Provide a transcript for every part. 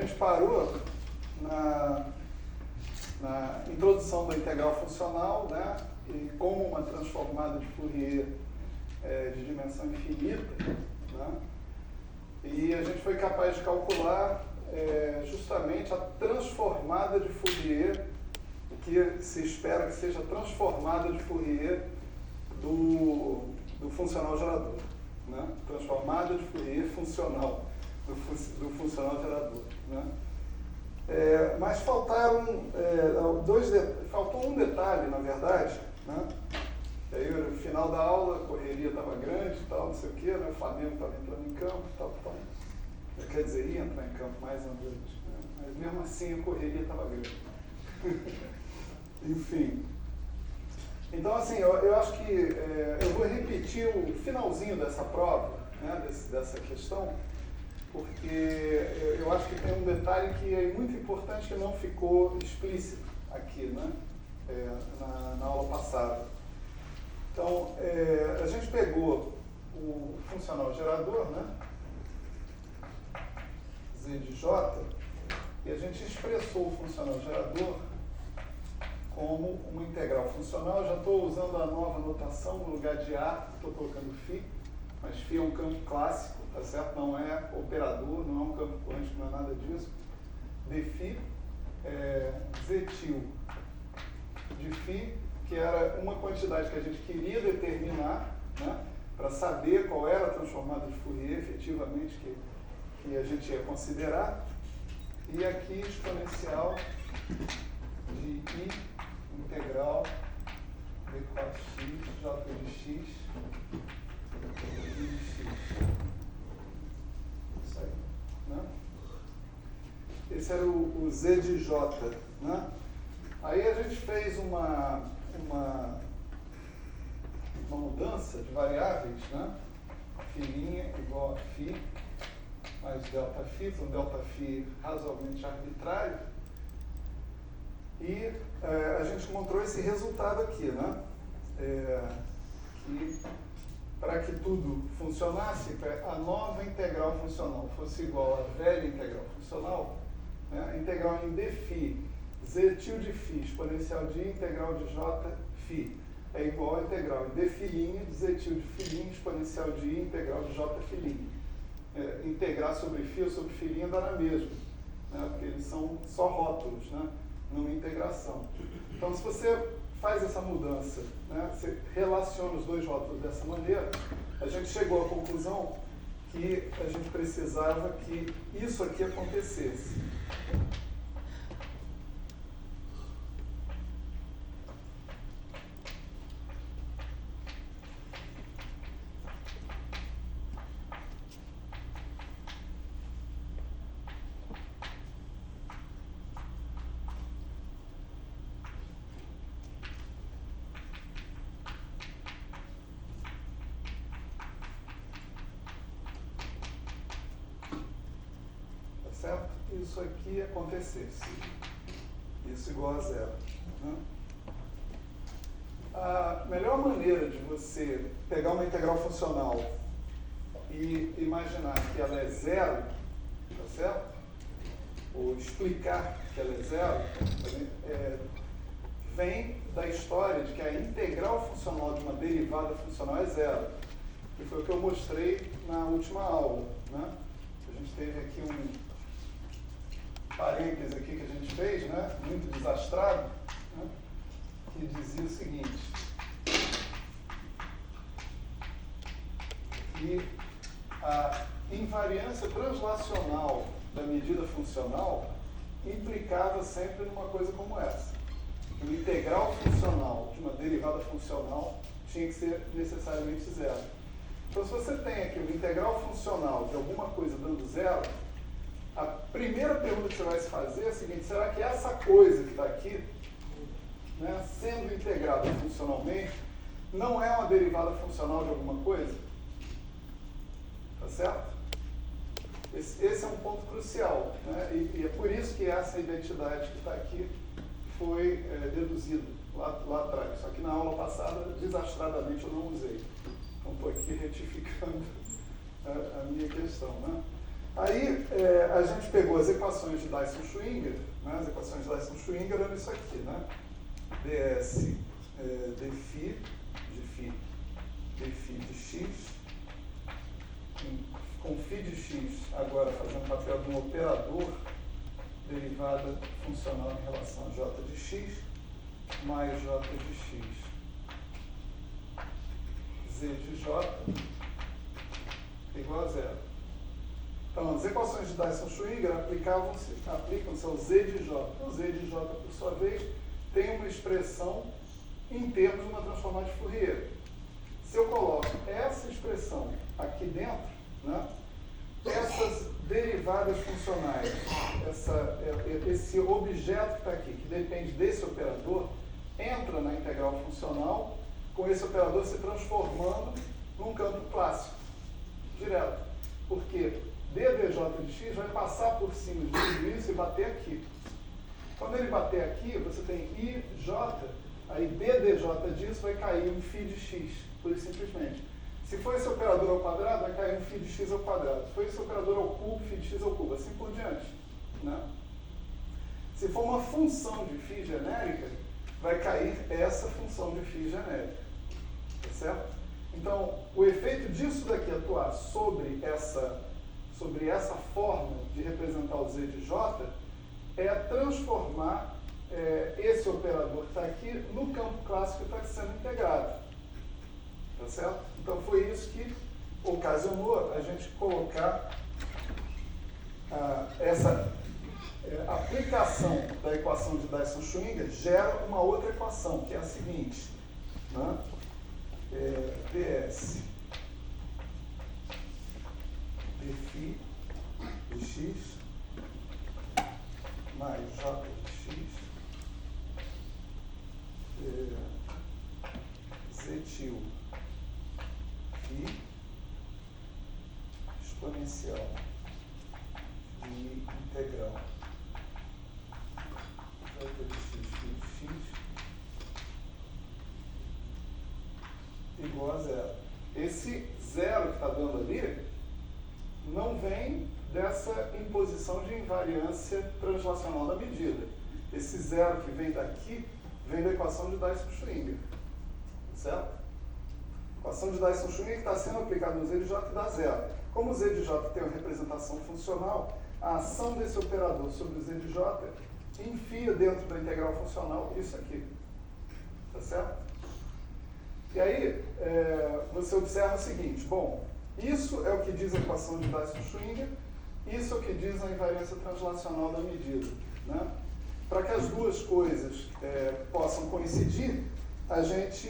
gente parou na introdução da integral funcional, né, e como uma transformada de Fourier de dimensão infinita, né, e a gente foi capaz de calcular justamente a transformada de Fourier, o que se espera que seja a transformada de Fourier do funcional gerador, né, transformada de Fourier funcional do funcional gerador, né. Mas faltou um detalhe, na verdade, né? E aí, no final da aula, a correria estava grande e tal, não sei o quê, né? O Flamengo estava entrando em campo e tal. Quer dizer, ia entrar em campo mais uma vez, né? Mas mesmo assim a correria estava grande. Enfim. Então, assim, eu acho que eu vou repetir o finalzinho dessa prova, né? Dessa questão, porque eu acho que tem um detalhe que é muito importante que não ficou explícito aqui, né? Na aula passada. Então, a gente pegou o funcional gerador, né? Z de J, e a gente expressou o funcional gerador como uma integral funcional. Já estou usando a nova notação no lugar de A, estou colocando φ, mas φ é um campo clássico, tá certo? Não é operador, não é um campo quântico, não é nada disso. Dφ Ztil de φ, que era uma quantidade que a gente queria determinar, né, para saber qual era a transformada de Fourier efetivamente que a gente ia considerar. E aqui exponencial de I integral d cos x, j de x, de x. Isso aí, né? Esse era o Z de J, né? Aí a gente fez uma mudança de variáveis, né? Φ' igual a φ mais ΔΦ, um ΔΦ razoavelmente arbitrário. E a gente encontrou esse resultado aqui, né? Que para que tudo funcionasse, a nova integral funcional fosse igual à velha integral funcional, né? A integral em dφ Ztil de φ exponencial de integral de j φ é igual à integral em dφ' de Ztil de φ' exponencial de integral de j φ'. Integrar sobre φ ou sobre φ' dá na mesma, né? Porque eles são só rótulos, né? Numa integração. Então, se você faz essa mudança, né? Você relaciona os dois rótulos dessa maneira, a gente chegou à conclusão que a gente precisava que isso aqui acontecesse. Certo? Isso aqui acontecesse. Isso igual a zero, né? A melhor maneira de você pegar uma integral funcional e imaginar que ela é zero, tá certo? Ou explicar que ela é zero, vem da história de que a integral funcional de uma derivada funcional é zero. Que foi o que eu mostrei na última aula, né? A gente teve aqui um parênteses aqui que a gente fez, né, muito desastrado, né, que dizia o seguinte, que a invariância translacional da medida funcional implicava sempre numa coisa como essa, que o integral funcional de uma derivada funcional tinha que ser necessariamente zero. Então, se você tem aqui uma integral funcional de alguma coisa dando zero, a primeira pergunta que você vai se fazer é a seguinte: será que essa coisa que está aqui, né, sendo integrada funcionalmente, não é uma derivada funcional de alguma coisa? Tá certo? Esse é um ponto crucial, né? E é por isso que essa identidade que está aqui foi deduzida lá atrás. Só que na aula passada, desastradamente, eu não usei. Então, estou aqui retificando a minha questão, né? Aí a gente pegou as equações de Dyson-Schwinger, né? As equações de Dyson-Schwinger eram isso aqui, né? ds dφ de x, com φ de x agora fazendo papel de um operador, derivada funcional em relação a j de x, mais j de x, z de j, igual a zero. Então, as equações de Dyson-Schwinger aplicam-se ao z de j. O z de j, por sua vez, tem uma expressão em termos de uma transformada de Fourier. Se eu coloco essa expressão aqui dentro, né, essas derivadas funcionais, esse objeto que está aqui, que depende desse operador, entra na integral funcional, com esse operador se transformando num campo clássico, direto. Porque d dj de x vai passar por cima de tudo isso e bater aqui. Quando ele bater aqui, você tem ij, aí d dj disso vai cair um φ de x, pura e simplesmente. Se for esse operador ao quadrado, vai cair um φ de x ao quadrado. Se for esse operador ao cubo, φ de x ao cubo, assim por diante, né? Se for uma função de φ genérica, vai cair essa função de φ genérica, tá certo? Então, o efeito disso daqui atuar sobre essa forma de representar o z de j é transformar esse operador que está aqui no campo clássico que está sendo integrado. Tá certo? Então foi isso que ocasionou a gente colocar essa aplicação da equação de Dyson-Schwinger gera uma outra equação, que é a seguinte, né? ds dφ de x mais j de x z til φ exponencial de integral j de x φ de x igual a zero. Esse zero que está dando ali não vem dessa imposição de invariância translacional da medida. Esse zero que vem daqui vem da equação de Dyson-Schwinger, certo? A equação de Dyson-Schwinger que está sendo aplicada no z de j dá zero. Como o z de j tem uma representação funcional, a ação desse operador sobre o z de j enfia dentro da integral funcional isso aqui, tá certo? E aí, você observa o seguinte, bom, isso é o que diz a equação de Dyson-Schwinger, isso é o que diz a invariância translacional da medida, né? Para que as duas coisas possam coincidir, a gente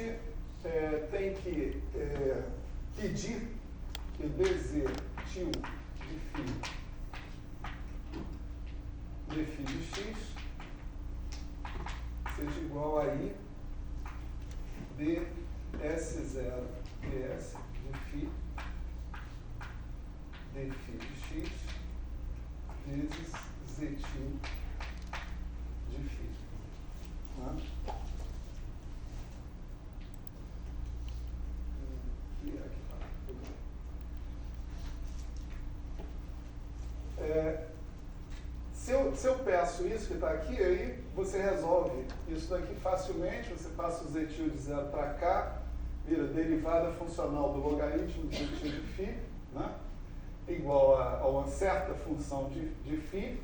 tem que pedir que dz til de φ de x seja igual a i ds0 ds de φ de x vezes z til de φ. Né? E aqui está. Se eu peço isso que está aqui, aí você resolve isso daqui facilmente, você passa o z til de zero para cá, vira derivada funcional do logaritmo de z til de φ, né? Igual a uma certa função de φ,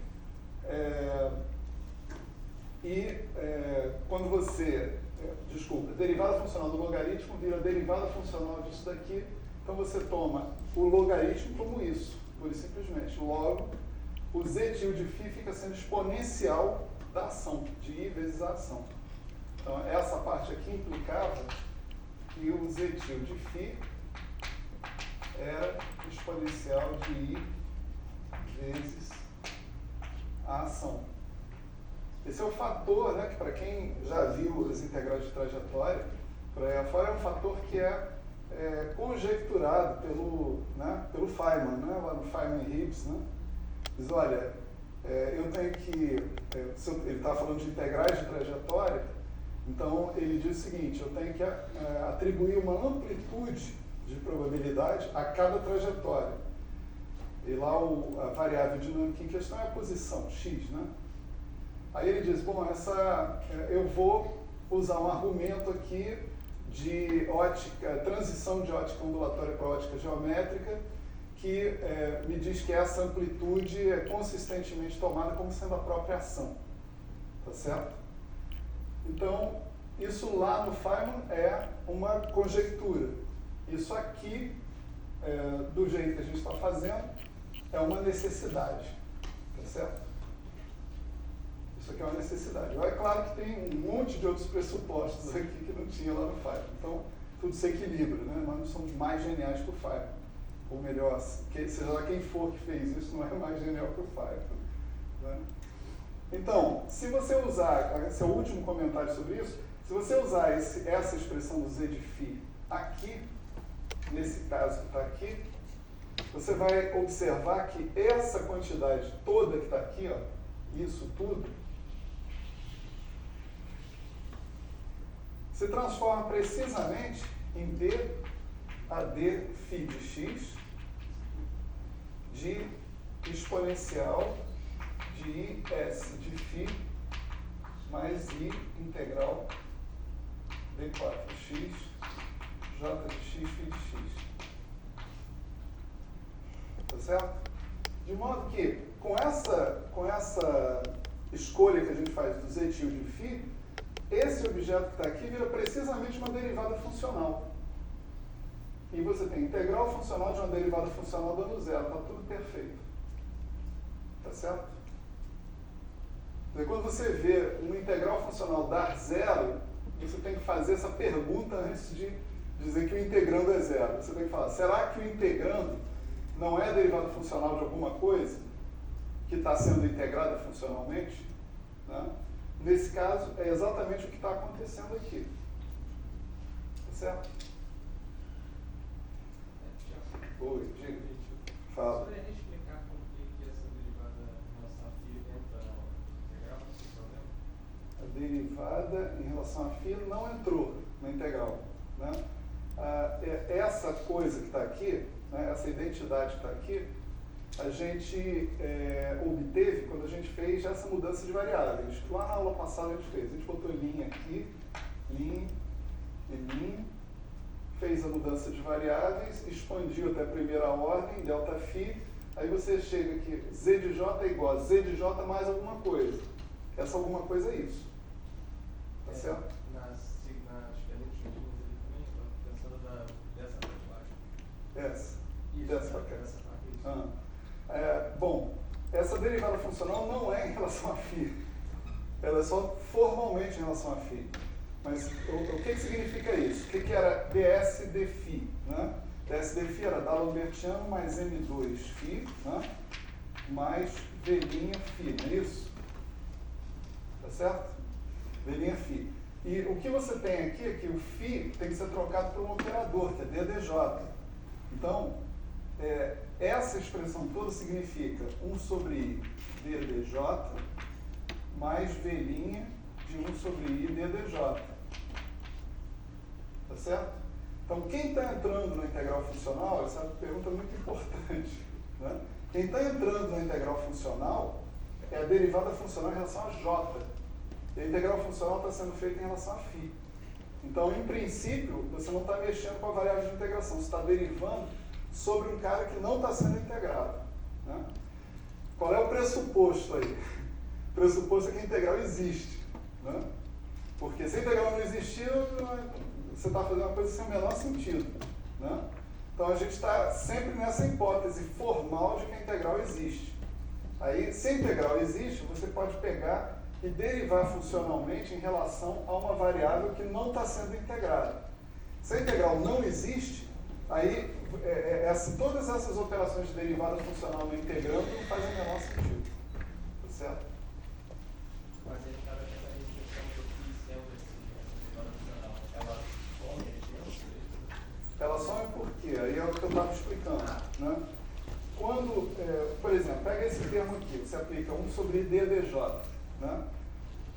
quando você, derivada funcional do logaritmo vira derivada funcional disso daqui, então você toma o logaritmo como isso, pura e simplesmente. Logo, o z til de φ fica sendo exponencial da ação, de i vezes a ação. Então, essa parte aqui implicava que o z til de φ era exponencial de i vezes a ação. Esse é o fator, né, que para quem já viu as integrais de trajetória, por aí afora, é um fator que é conjecturado pelo Feynman, né, lá no Feynman-Gibbs, né? Diz, olha, eu tenho que... ele está falando de integrais de trajetória, então ele diz o seguinte, eu tenho que atribuir uma amplitude de probabilidade a cada trajetória. E lá a variável dinâmica em questão é a posição, x, né? Aí ele diz, bom, eu vou usar um argumento aqui de ótica, transição de ótica ondulatória para ótica geométrica, que me diz que essa amplitude é consistentemente tomada como sendo a própria ação. Tá certo? Então, isso lá no Feynman é uma conjectura. Isso aqui, do jeito que a gente está fazendo, é uma necessidade. Tá certo? Isso aqui é uma necessidade. É claro que tem um monte de outros pressupostos aqui que não tinha lá no Feynman. Então, tudo se equilibra, né? Nós não somos mais geniais que o Feynman. Ou melhor, seja lá quem for que fez isso, não é mais genial que o Feynman. Né? Então, se você usar, esse é o último comentário sobre isso, se você usar essa expressão do z de φ aqui, nesse caso que está aqui, você vai observar que essa quantidade toda que está aqui, ó, isso tudo, se transforma precisamente em d a d φ de x de exponencial de is de φ mais i integral d4x j de x φ de x. Tá certo? De modo que, com essa escolha que a gente faz do z tilde de φ, esse objeto que está aqui vira precisamente uma derivada funcional. E você tem integral funcional de uma derivada funcional dando zero. Está tudo perfeito. Tá certo? E quando você vê uma integral funcional dar zero, você tem que fazer essa pergunta antes de dizer que o integrando é zero. Você tem que falar, será que o integrando não é a derivada funcional de alguma coisa que está sendo integrada funcionalmente? Né? Nesse caso, é exatamente o que está acontecendo aqui. Tá certo? Oi, diga. Fala. Você poderia explicar por que essa derivada em relação a φ entra na integral, não tem problema? A derivada em relação a φ não entrou na integral. Né? Essa coisa que está aqui, né, essa identidade que está aqui, a gente obteve quando a gente fez essa mudança de variáveis. Lá na aula passada a gente fez. A gente botou linha aqui, linha e linha, fez a mudança de variáveis, expandiu até a primeira ordem, ΔΦ, aí você chega aqui, z de j é igual a z de j mais alguma coisa. Essa alguma coisa é isso. Tá certo? Nas diferentes figuras ali também, estou pensando dessa parte de baixo. Essa. Isso, Dessa para cá. dessa parte, isso. Bom, essa derivada funcional não é em relação a φ. Ela é só formalmente em relação a φ. Mas o que significa isso? O que era ds de φ? Né? ds de φ era D'Alembertiano mais m2φ, né? Mais v' φ, não é isso? Tá certo? V' φ. E o que você tem aqui é que o φ tem que ser trocado por um operador, que é ddj. Então, essa expressão toda significa 1 sobre i ddj mais v' de 1 sobre i ddj. Tá certo? Então, quem está entrando na integral funcional, essa pergunta é muito importante. Né? Quem está entrando na integral funcional é a derivada funcional em relação a j. E a integral funcional está sendo feita em relação a φ. Então, em princípio, você não está mexendo com a variável de integração, você está derivando sobre um cara que não está sendo integrado. Né? Qual é o pressuposto aí? O pressuposto é que a integral existe. Né? Porque se a integral não existir, você está fazendo uma coisa sem o menor sentido. Né? Então a gente está sempre nessa hipótese formal de que a integral existe. Aí, se a integral existe, você pode pegar e derivar funcionalmente em relação a uma variável que não está sendo integrada. Se a integral não existe, aí todas essas operações de derivada funcional no integrando não fazem o menor sentido. Tá certo? Mas ele está vendo a restrição do φ sendo essa derivada funcional. Ela some a Ela some por quê? Aí é o que eu estava explicando. Né? Quando, por exemplo, pega esse termo aqui, você aplica 1 sobre i ddj. Né?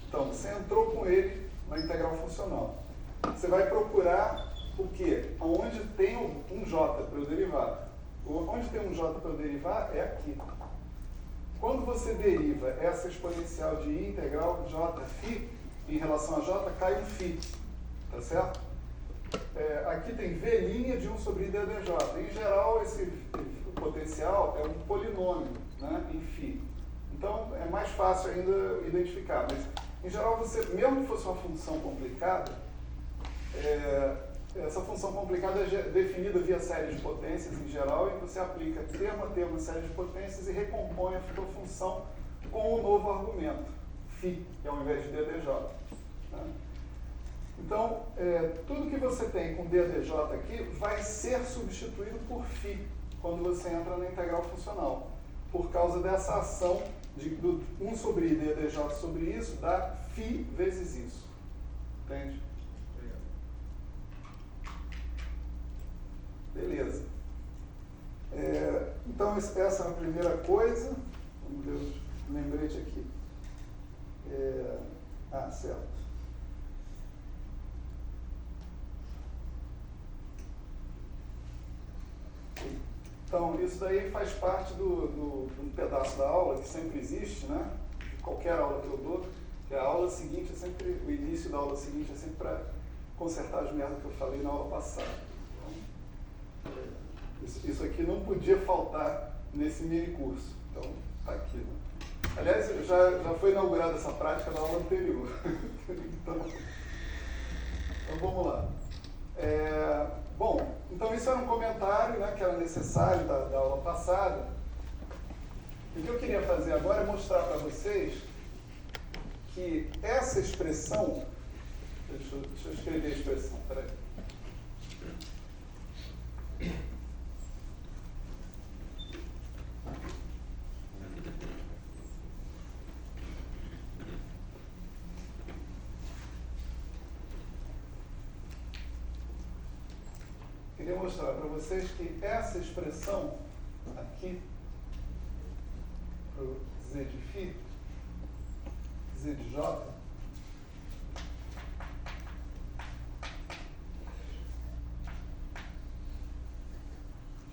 Então, você entrou com ele na integral funcional. Você vai procurar o quê? Onde tem um j para eu derivar. Onde tem um j para eu derivar é aqui. Quando você deriva essa exponencial de I integral jφ em relação a j, cai um φ. Tá certo? Aqui tem V' de 1 sobre I dδj. Em geral, esse potencial é um polinômio, né, em φ. Então, é mais fácil ainda identificar. Mas, em geral, você, mesmo que fosse uma função complicada, essa função complicada é definida via série de potências em geral, e você aplica termo a termo a série de potências e recompõe a sua função com o novo argumento, φ, que é ao invés de dδj. Né? Então, tudo que você tem com dδj aqui vai ser substituído por φ quando você entra na integral funcional, por causa dessa ação do 1 sobre I dδj sobre isso dá φ vezes isso. Entende? Beleza. Então, essa é a primeira coisa. Vamos ver o lembrete aqui. Certo. Então, isso daí faz parte do pedaço da aula que sempre existe, né? De qualquer aula que eu dou, que a aula seguinte é sempre, o início da aula seguinte é sempre para consertar as merdas que eu falei na aula passada. Então, isso aqui não podia faltar nesse mini curso. Então, tá aqui, né? Aliás, já foi inaugurada essa prática na aula anterior. Então, vamos lá. Bom, então isso era um comentário, né, que era necessário da aula passada. O que eu queria fazer agora é mostrar para vocês que essa expressão... Deixa eu escrever a expressão, peraí. Queria mostrar para vocês que essa expressão aqui, para o z de φ, z de j,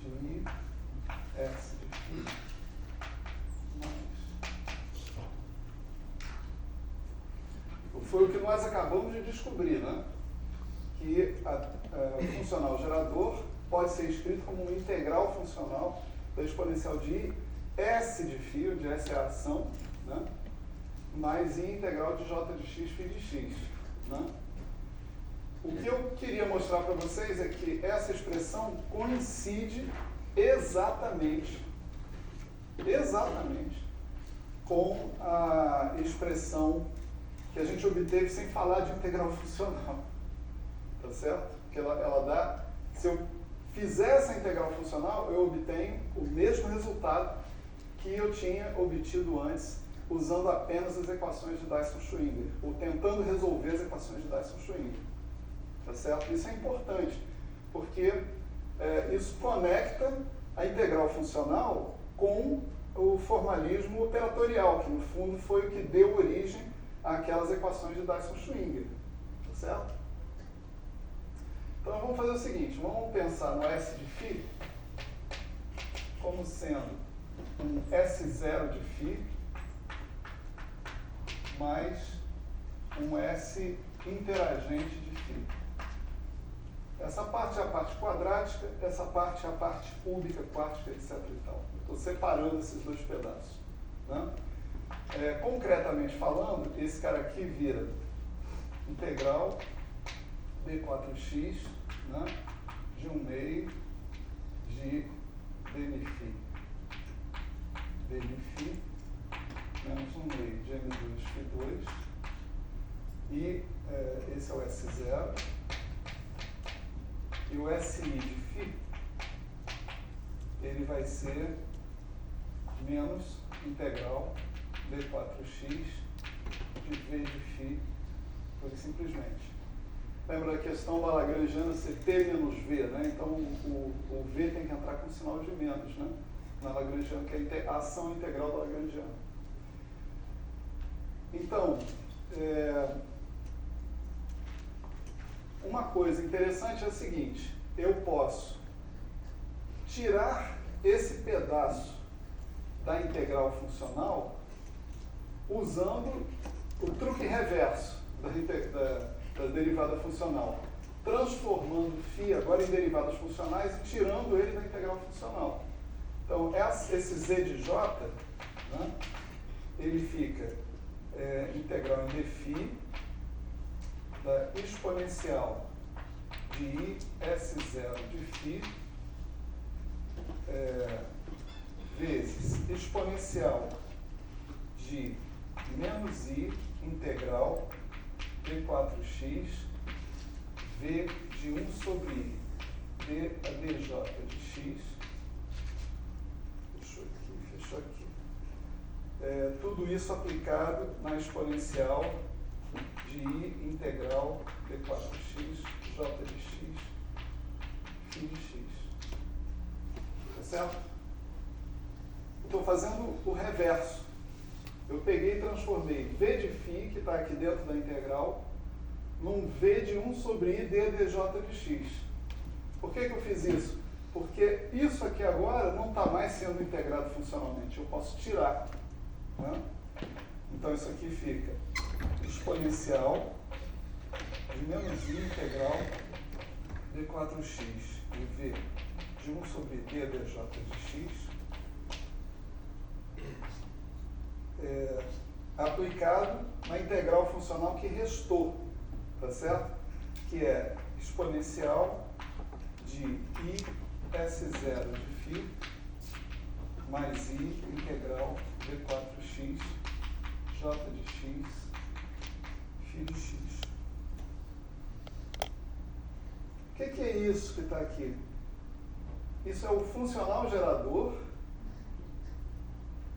de I, S de φ, foi o que nós acabamos de descobrir, né? Que o funcional gerador pode ser escrito como uma integral funcional da exponencial de I, S de φ, onde S é a ação, né? Mais I integral de J de x, φ de x. Né? O que eu queria mostrar para vocês é que essa expressão coincide exatamente com a expressão que a gente obteve sem falar de integral funcional. Tá certo? Porque ela dá, se eu fizer essa integral funcional, eu obtenho o mesmo resultado que eu tinha obtido antes, usando apenas as equações de Dyson-Schwinger, ou tentando resolver as equações de Dyson-Schwinger. Tá certo? Isso é importante, porque isso conecta a integral funcional com o formalismo operatorial, que no fundo foi o que deu origem àquelas equações de Dyson-Schwinger. Tá certo? Então vamos fazer o seguinte, vamos pensar no S de φ como sendo um S0 de φ mais um S interagente de φ. Essa parte é a parte quadrática, essa parte é a parte cúbica, quártica, etc. e tal. Estou separando esses dois pedaços. Né? Concretamente falando, esse cara aqui vira integral d4x, né, de 1 meio de dμφ menos 1 meio de m2φ2 e esse é o S0 e o SI de φ ele vai ser menos integral d4x de v de φ, por simplesmente. Lembra a questão da Lagrangiana ser T menos V, né? Então o V tem que entrar com sinal de menos, né? Na Lagrangiana, que é a ação integral da Lagrangiana. Então, uma coisa interessante é a seguinte, eu posso tirar esse pedaço da integral funcional usando o truque reverso da derivada funcional, transformando φ agora em derivadas funcionais e tirando ele da integral funcional. Então, esse z de j, né, ele fica integral em dφ da exponencial de I S0 de φ vezes exponencial de menos I integral d4x v de 1 sobre I d a dj de x. Fechou aqui. Tudo isso aplicado na exponencial de I integral d4x j de x φ de x. Tá certo? Estou fazendo o reverso. Eu peguei e transformei v de φ, que está aqui dentro da integral, num v de 1 sobre I d dj de x. Por que eu fiz isso? Porque isso aqui agora não está mais sendo integrado funcionalmente. Eu posso tirar. Né? Então isso aqui fica exponencial de menos I integral d4x e v de 1 sobre d dj de x aplicado na integral funcional que restou, tá certo? Que é exponencial de I S0 de φ mais I integral d4x j de x φ de x. O que é isso que está aqui? Isso é o funcional gerador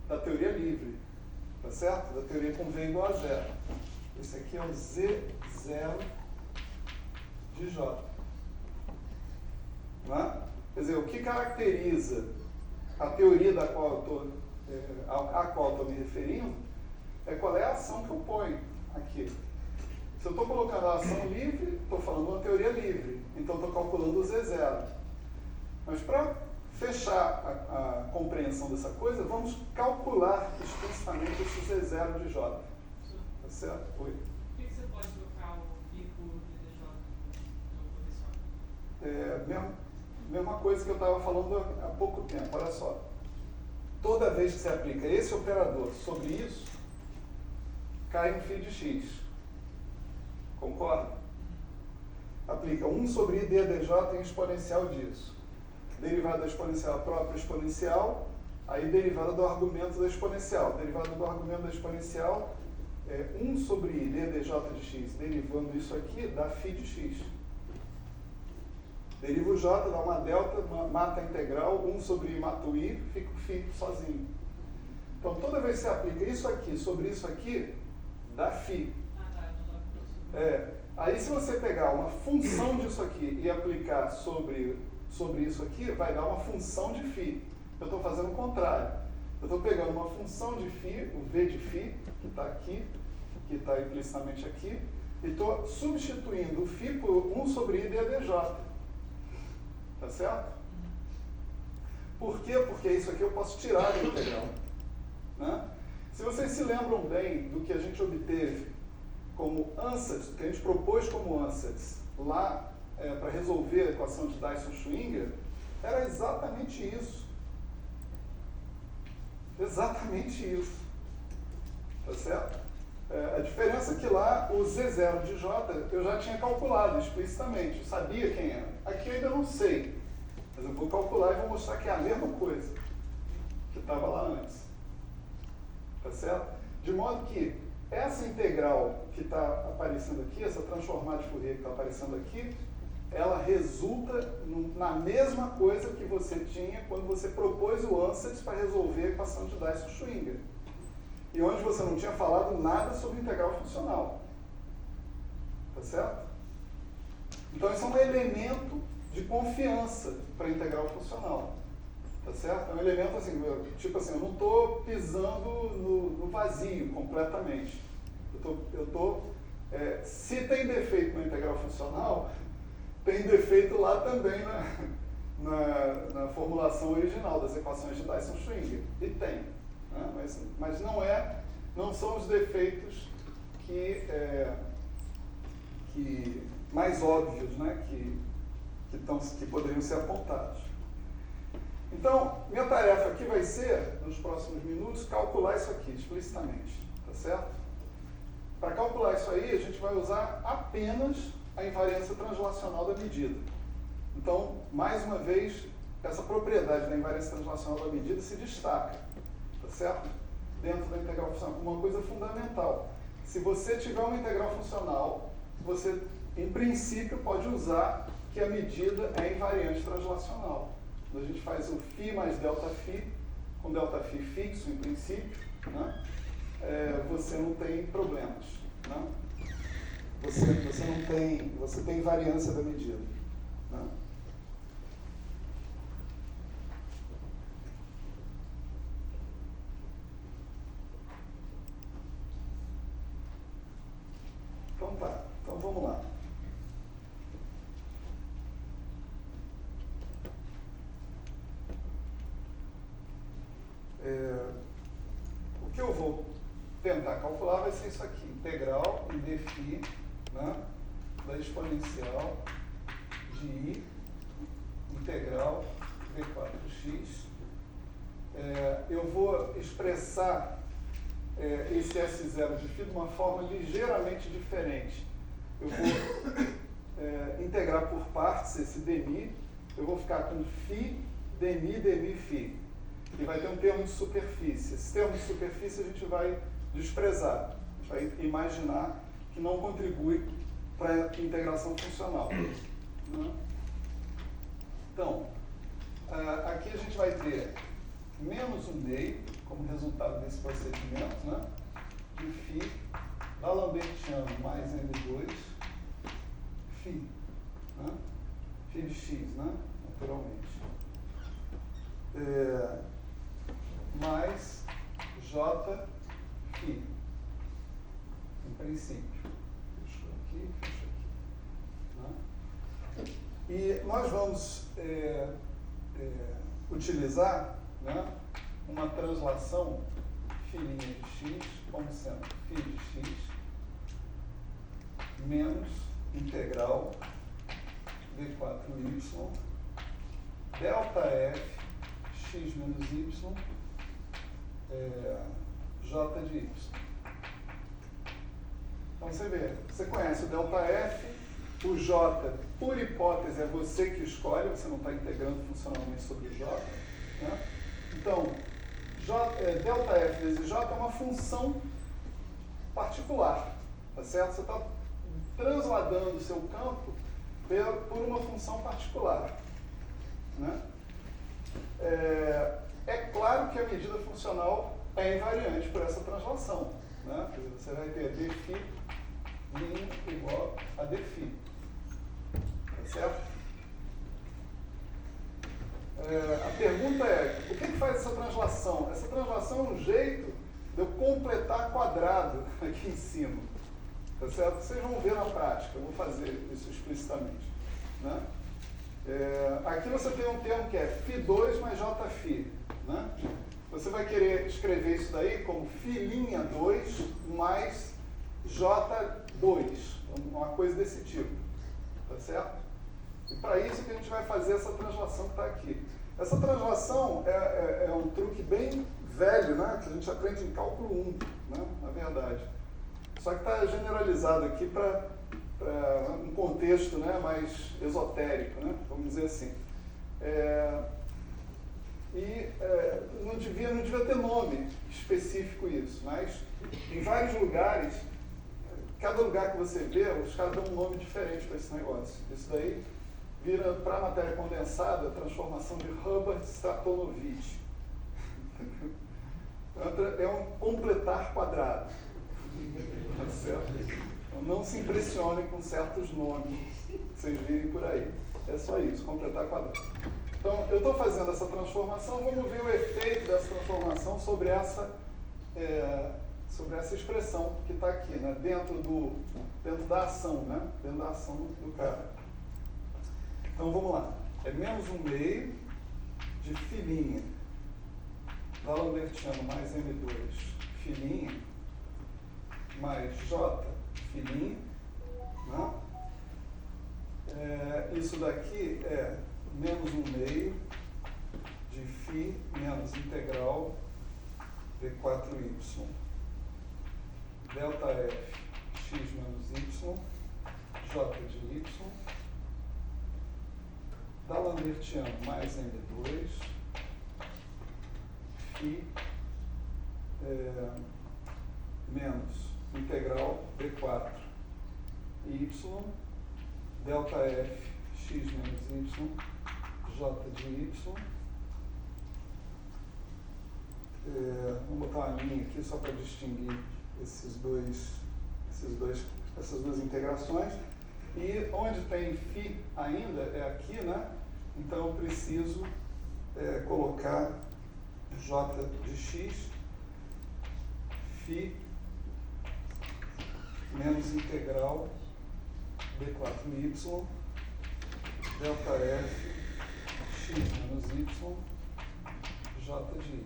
da teoria livre, tá certo? Da teoria com v igual a zero. Esse aqui é o Z0 de J. Né? Quer dizer, o que caracteriza a teoria a qual eu estou me referindo é qual é a ação que eu ponho aqui. Se eu estou colocando a ação livre, estou falando uma teoria livre, então estou calculando o Z0. Mas para fechar a compreensão dessa coisa, vamos calcular explicitamente esse Z0 de J. Tá certo? Oi? Por que você pode trocar o φ por dj no posição? Mesma coisa que eu estava falando há pouco tempo, olha só. Toda vez que você aplica esse operador sobre isso, cai um φ de x. Concorda? Aplica 1 sobre I d dj em exponencial disso. Derivada da exponencial própria exponencial, aí derivada do argumento da exponencial. Derivada do argumento da exponencial é 1 sobre I d dj de x. Derivando isso aqui, dá φ de x. Deriva o j, dá uma delta, mata a integral, 1 sobre I mata o I, fica o φ sozinho. Então, toda vez que você aplica isso aqui sobre isso aqui, dá φ. Aí, se você pegar uma função disso aqui e aplicar sobre isso aqui, vai dar uma função de φ. Eu estou fazendo o contrário. Eu estou pegando uma função de φ, o v de φ, que está aqui, que está implicitamente aqui, e estou substituindo o φ por 1 sobre I d dj. Tá certo? Por quê? Porque isso aqui eu posso tirar da integral. Né? Se vocês se lembram bem do que a gente obteve como ansatz, que a gente propôs como ansatz lá para resolver a equação de Dyson-Schwinger, era exatamente isso. Exatamente isso. Tá certo? A diferença é que lá o Z0 de J eu já tinha calculado explicitamente, eu sabia quem era. Aqui eu ainda não sei, mas eu vou calcular e vou mostrar que é a mesma coisa que estava lá antes. Tá certo? De modo que essa integral que está aparecendo aqui, essa transformada de Fourier que está aparecendo aqui, ela resulta na mesma coisa que você tinha quando você propôs o ansatz para resolver a equação de Dyson-Schwinger. E onde você não tinha falado nada sobre integral funcional. Tá certo? Então, isso é um elemento de confiança para a integral funcional. Tá certo? É um elemento assim, tipo assim, eu não estou pisando no vazio completamente. Se tem defeito na integral funcional, tem defeito lá também na formulação original das equações de Dyson-Schwinger. E tem. Né? Mas não são os defeitos que mais óbvios, né? que poderiam ser apontados. Então, minha tarefa aqui vai ser, nos próximos minutos, calcular isso aqui explicitamente, tá certo? Para calcular isso aí, a gente vai usar apenas a invariância translacional da medida. Então, mais uma vez, essa propriedade da invariância translacional da medida se destaca, tá certo? Dentro da integral funcional, como uma coisa fundamental. Se você tiver uma integral funcional, você, em princípio, pode usar que a medida é invariante translacional. Quando a gente faz o φ mais ΔΦ, com ΔΦ fixo, em princípio, né? Você não tem problemas. Né? Você tem invariância da medida. Né? Então tá, então vamos lá. O que eu vou tentar calcular vai ser isso aqui, integral em dφ, né, da exponencial de I, integral V4x. Eu vou expressar esse S0 de φ de uma forma ligeiramente diferente. Eu vou integrar por partes esse dmi, eu vou ficar com φ, dmi, φ. E vai ter um termo de superfície. Esse termo de superfície a gente vai desprezar. A gente vai imaginar que não contribui para a integração funcional. Né? Então, aqui a gente vai ter menos 1/2 como resultado desse procedimento, né? De φ, D'Alembertiano mais N2, φ, né? φ de x, né? Naturalmente. Mais J φ, em princípio. Fechou aqui, fechou aqui. Né? E nós vamos utilizar, né, uma translação filinha de x como sendo φ de x menos integral V4y ΔF x menos y j de y. Então você vê, você conhece o ΔF, o j, por hipótese, é você que escolhe, você não está integrando funcionalmente sobre o j. Né? Então, ΔF vezes j é uma função particular, tá certo? Você está transladando o seu campo por uma função particular. Né? É claro que a medida funcional é invariante por essa translação. Né? Você vai ter dφ igual a dφ. Tá certo? A pergunta é, o que faz essa translação? Essa translação é um jeito de eu completar quadrado aqui em cima. Tá certo? Vocês vão ver na prática, eu vou fazer isso explicitamente. Né? Aqui você tem um termo que é φ2 mais jφ. Né? Você vai querer escrever isso daí como φ'2 mais j2, uma coisa desse tipo. Tá certo? E para isso que a gente vai fazer essa translação que está aqui. Essa translação é um truque bem velho, né? Que a gente aprende em cálculo 1, né? Na verdade. Só que está generalizado aqui para um contexto, né, mais esotérico, né, vamos dizer assim. Não devia ter nome específico isso, mas em vários lugares, cada lugar que você vê, os caras dão um nome diferente para esse negócio. Isso daí vira, para a matéria condensada, a transformação de Hubbard-Stratonovich. É um completar quadrado. Tá certo? Então não se impressionem com certos nomes que vocês virem por aí. É só isso, completar quadrado. Então, eu estou fazendo essa transformação, vamos ver o efeito dessa transformação sobre essa expressão que está aqui, né? dentro da ação, né? Dentro da ação do cara. Então, vamos lá. é menos 1 meio de filinha D'Alembertiano mais M2 filinha mais J filinha, né? Isso daqui é menos 1 meio de φ menos integral D4Y delta F x menos y J de y D'Alembertiano mais M2 φ menos integral D4 y delta F x menos y J de y. Vamos botar uma linha aqui só para distinguir essas duas integrações. E onde tem φ ainda é aqui, né? Então eu preciso colocar J de x φ menos integral D4y delta F x menos y J de y.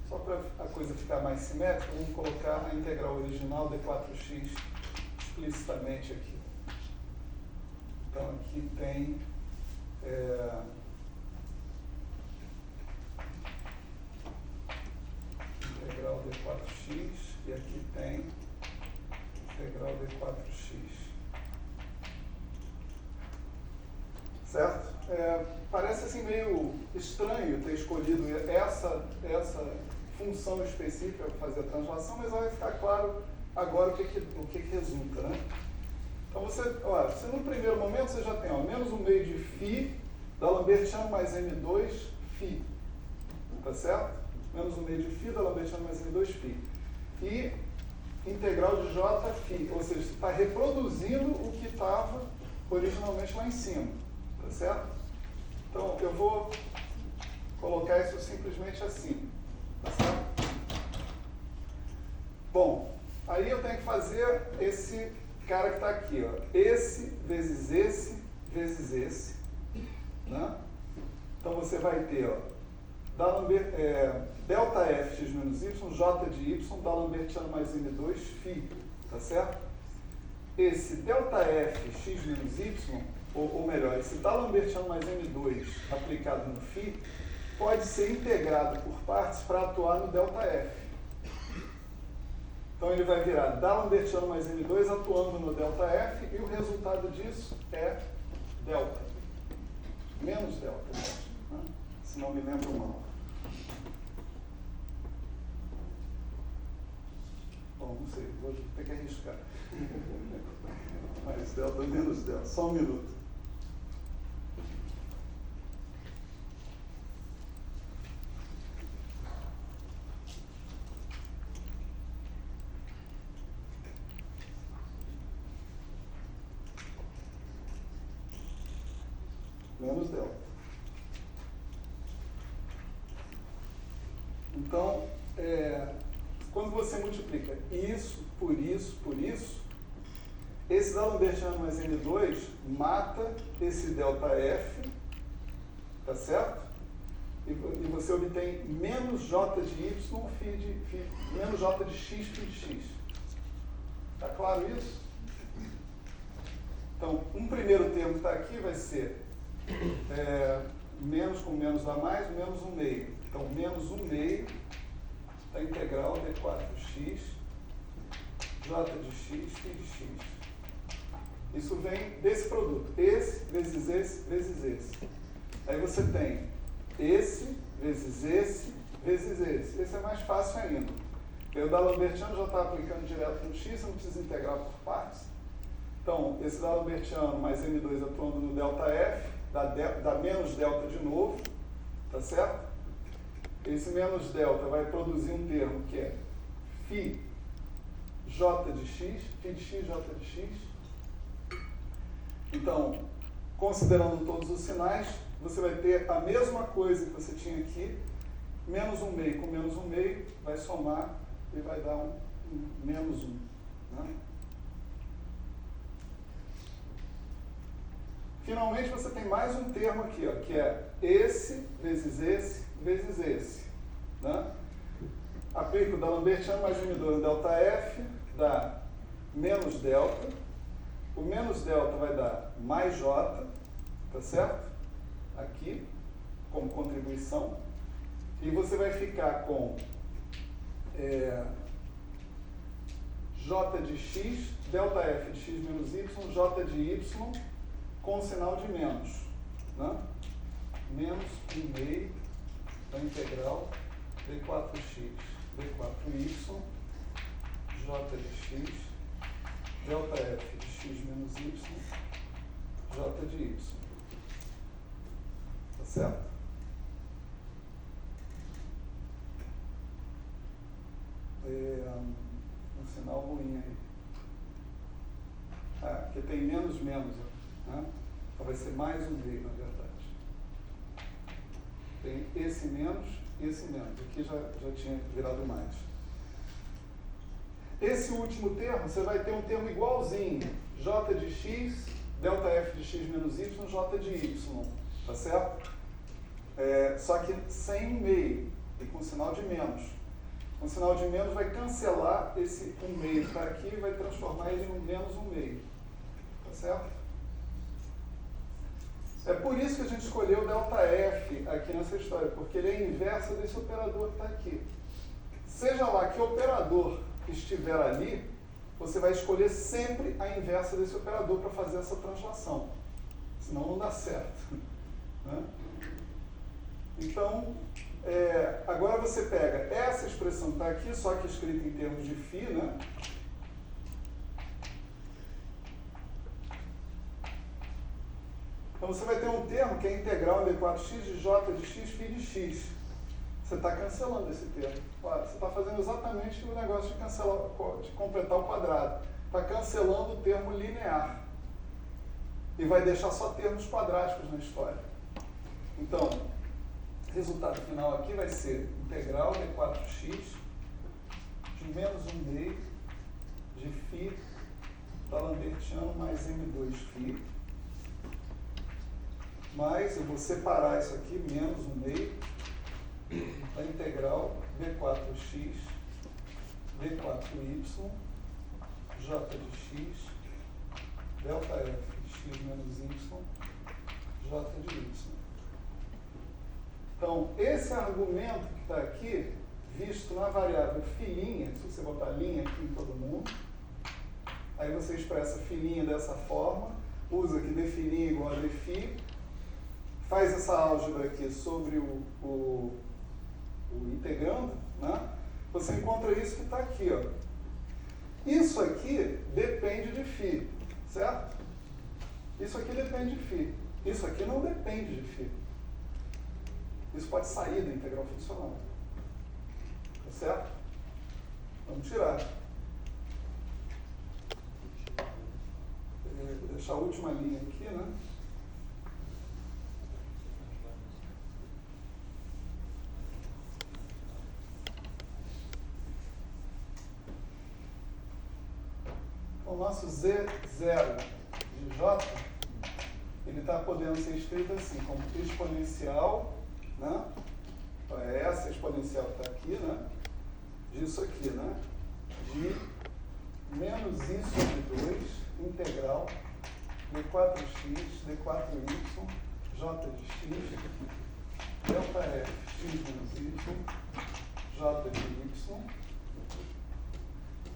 Só para a coisa ficar mais simétrica, vamos colocar a integral original D4x explicitamente aqui. Então aqui tem integral D4x e aqui tem integral D4x. Certo? Parece assim meio estranho ter escolhido essa função específica para fazer a translação, mas vai ficar claro agora o que resulta, né? Então você no primeiro momento você já tem menos 1 meio de φ D'Alembertiano mais M2 φ, tá certo? Menos 1 meio de φ D'Alembertiano mais M2 φ. E integral de J φ, ou seja, você está reproduzindo o que estava originalmente lá em cima, tá certo? Então eu vou colocar isso simplesmente assim, tá certo? Bom, aí eu tenho que fazer esse cara que está aqui, esse, vezes esse, né? Então você vai ter, delta F x menos y, J de y, D'Alembertiano mais M2, φ, tá certo? Esse delta F x menos y, ou melhor, esse D'Alembertiano mais M2 aplicado no φ, pode ser integrado por partes para atuar no delta F. Então ele vai virar D'Alembertiano mais M2 atuando no delta F e o resultado disso é delta. Menos delta, né? Se não me lembro mal. Bom, não sei, vou ter que arriscar. Mais delta, menos delta. Só um minuto. Menos delta. Então, quando você multiplica isso, esse D'Alembertiano mais M2 mata esse delta F, tá certo? E você obtém menos J de Y, menos J de X, φ de X. Tá claro isso? Então, um primeiro termo que está aqui vai ser menos com menos dá mais, menos 1 meio. Então, menos 1 meio da integral D4x, J de x, φ de x. Isso vem desse produto. Esse, vezes esse, vezes esse. Aí você tem esse, vezes esse, vezes esse. Esse é mais fácil ainda. O D'Alembertiano já está aplicando direto no x, você não precisa integrar por partes. Então, esse D'Alembertiano mais M2 atuando no delta F, dá menos delta de novo, tá certo? Esse menos delta vai produzir um termo que é φ J de x, φ de x, J de x. Então, considerando todos os sinais, você vai ter a mesma coisa que você tinha aqui, menos 1 meio com menos 1 meio, vai somar e vai dar um menos 1. Né? Finalmente, você tem mais um termo aqui, ó, que é esse vezes esse vezes esse. Né? Aplico o D'Alembertiano mais M2 no ΔF, dá menos delta. O menos delta vai dar mais J, tá certo? Aqui, como contribuição. E você vai ficar com J de x, ΔF de x menos y, J de y, com sinal de menos. Né? Menos 1/2 da integral d4x, d4y, J de x, ΔF de x menos y, J de y. Tá certo? Um sinal ruim aí. Aqui tem menos, né? Então vai ser mais 1/2, na verdade. Tem esse menos e esse menos. Aqui já tinha virado mais. Esse último termo, você vai ter um termo igualzinho. J de x, ΔF de x menos y, J de y. Tá certo? Só que sem 1/2 e com sinal de menos. O sinal de menos vai cancelar esse 1/2 que está aqui e vai transformar ele em menos 1/2. Tá certo? É por isso que a gente escolheu o ΔF aqui nessa história, porque ele é a inversa desse operador que está aqui. Seja lá que operador estiver ali, você vai escolher sempre a inversa desse operador para fazer essa translação. Senão não dá certo. Né? Então, agora você pega essa expressão que está aqui, só que escrita em termos de φ, né? Então você vai ter um termo que é integral em d4x de j de x, φ de x. Você está cancelando esse termo. Você está fazendo exatamente o negócio de cancelar, de completar o quadrado. Está cancelando o termo linear. E vai deixar só termos quadráticos na história. Então, o resultado final aqui vai ser integral d4x de menos 1/2 de φ D'Alembertiano mais m2φ. Mas eu vou separar isso aqui, menos 1/2 da integral d4x, d4y, j de x, ΔF de x menos y, j de y. Então, esse argumento que está aqui, visto na variável filinha, se você botar linha aqui em todo mundo, aí você expressa filinha dessa forma, usa que dφ igual a dφ, faz essa álgebra aqui sobre o integrando, né? Você encontra isso que está aqui, ó. Isso aqui depende de φ, certo? Isso aqui depende de φ. Isso aqui não depende de φ. Isso pode sair da integral funcional. Tá certo? Vamos tirar. Vou deixar a última linha aqui, né? O nosso Z0 de J, ele está podendo ser escrito assim, como exponencial, né? Então, é essa exponencial que está aqui, né? Disso aqui, né? De menos I sobre 2, integral, d4x, d4y, j de x, ΔF, x menos y, j de y.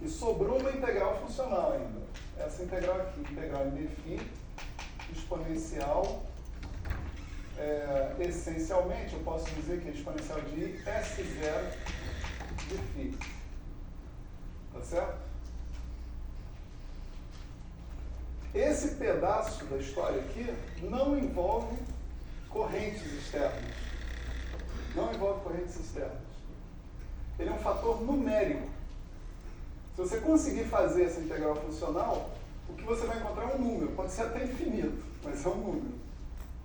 E sobrou uma integral funcional ainda. Essa integral aqui, integral em dφ, exponencial, essencialmente, eu posso dizer que é exponencial de S0 de φ. Tá certo? Esse pedaço da história aqui não envolve correntes externas. Não envolve correntes externas. Ele é um fator numérico. Se você conseguir fazer essa integral funcional, o que você vai encontrar é um número. Pode ser até infinito, mas é um número.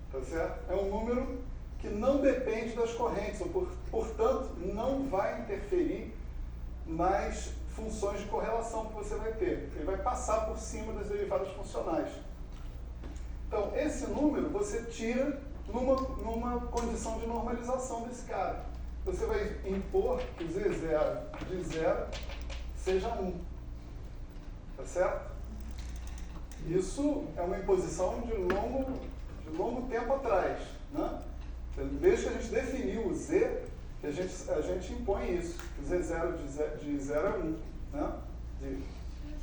Tá certo? É um número que não depende das correntes, ou portanto, não vai interferir nas funções de correlação que você vai ter. Ele vai passar por cima das derivadas funcionais. Então, esse número você tira numa condição de normalização desse cara. Você vai impor que o Z0 de 0 seja 1. Tá certo? Isso é uma imposição de longo tempo atrás, né? Desde que a gente definiu o Z, que a gente impõe isso, que o Z0 de 0 é 1, né? Olha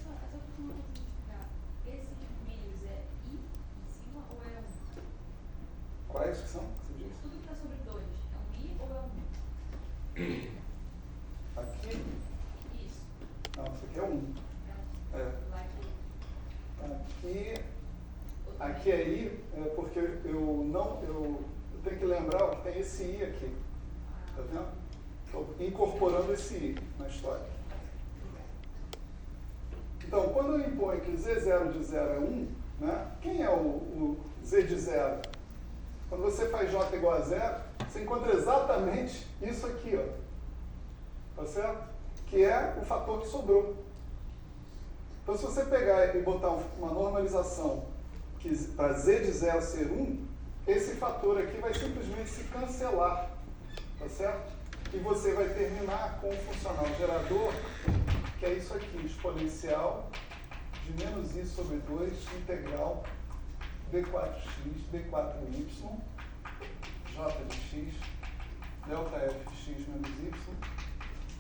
só uma coisa pra explicar. Esse meios é I em cima ou é 1? Quais que são? Você diz? Tudo que está sobre 2 é um I ou é 1? Aqui? Isso. Não, isso aqui é 1. É. Lá que Aqui é I, porque eu tenho que lembrar que tem esse I aqui. Tá vendo? Estou incorporando esse I na história. Então, quando eu imponho que Z0 de 0 é 1, né? Quem é o Z de 0? Quando você faz J igual a 0, você encontra exatamente isso aqui, ó. Tá certo? Que é o fator que sobrou. Então, se você pegar e botar uma normalização para Z de 0 ser 1, esse fator aqui vai simplesmente se cancelar, tá certo? E você vai terminar com o funcional gerador, que é isso aqui, exponencial de menos I sobre 2, integral D4x, D4y, J de x, delta fx menos y,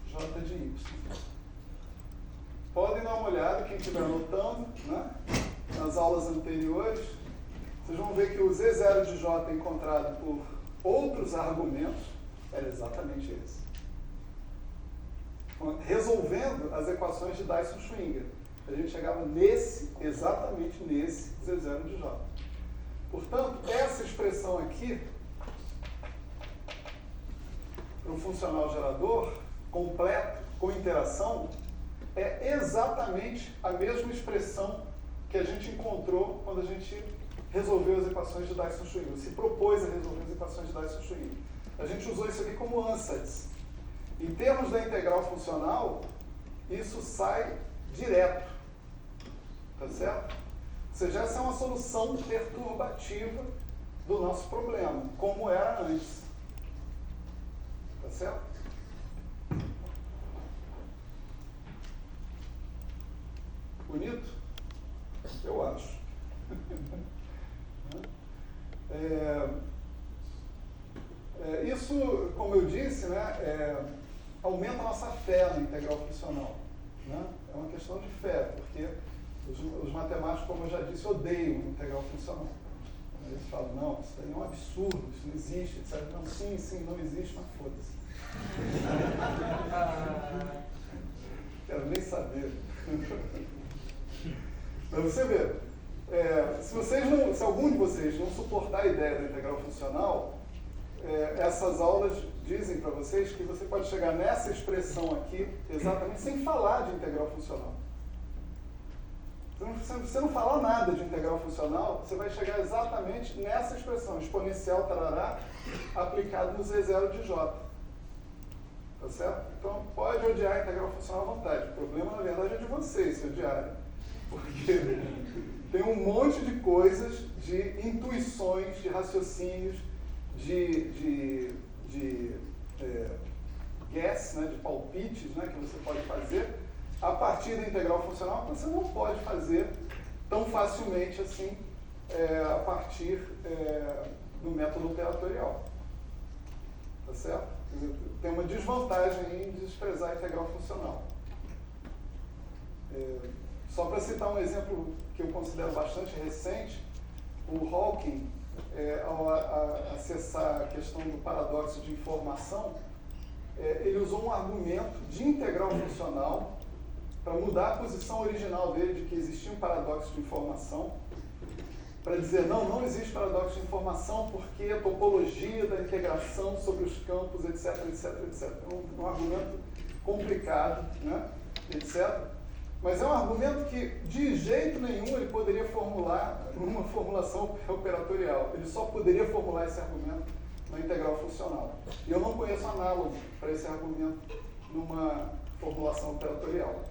J de y. Podem dar uma olhada, quem estiver anotando, né? Nas aulas anteriores, vocês vão ver que o Z0 de J encontrado por outros argumentos era exatamente esse. Resolvendo as equações de Dyson-Schwinger, a gente chegava exatamente nesse Z0 de J. Portanto, essa expressão aqui, para o funcional gerador, completo, com interação, é exatamente a mesma expressão que a gente encontrou quando a gente resolveu as equações de Dyson-Schwinger, se propôs a resolver as equações de Dyson-Schwinger. A gente usou isso aqui como ansatz. Em termos da integral funcional, isso sai direto. Tá certo? Ou seja, essa é uma solução perturbativa do nosso problema, como era antes. Tá certo? Bonito? Eu acho. Isso, como eu disse, né, aumenta a nossa fé na integral funcional. Né? É uma questão de fé, porque os matemáticos, como eu já disse, odeiam integral funcional. Eles falam, não, isso daí é um absurdo, isso não existe, etc. Não, sim, não existe, mas foda-se. Quero nem saber. Para você ver, se algum de vocês não suportar a ideia da integral funcional, essas aulas dizem para vocês que você pode chegar nessa expressão aqui, exatamente sem falar de integral funcional. Se você não falar nada de integral funcional, você vai chegar exatamente nessa expressão, exponencial tarará, aplicado no Z0 de J. Tá certo? Então, pode odiar a integral funcional à vontade. O problema, na verdade, é de vocês se odiarem. Porque tem um monte de coisas, de intuições, de raciocínios, de guess, né, de palpites, né, que você pode fazer a partir da integral funcional, que você não pode fazer tão facilmente assim a partir do método operatorial. Tá certo? Quer dizer, tem uma desvantagem em desprezar a integral funcional. Só para citar um exemplo que eu considero bastante recente, o Hawking, ao acessar a questão do paradoxo de informação, ele usou um argumento de integral funcional para mudar a posição original dele de que existia um paradoxo de informação, para dizer, não existe paradoxo de informação porque a topologia da integração sobre os campos, etc. É um argumento complicado, né? etc. Mas é um argumento que, de jeito nenhum, ele poderia formular numa formulação operatorial. Ele só poderia formular esse argumento na integral funcional. E eu não conheço análogo para esse argumento numa formulação operatorial.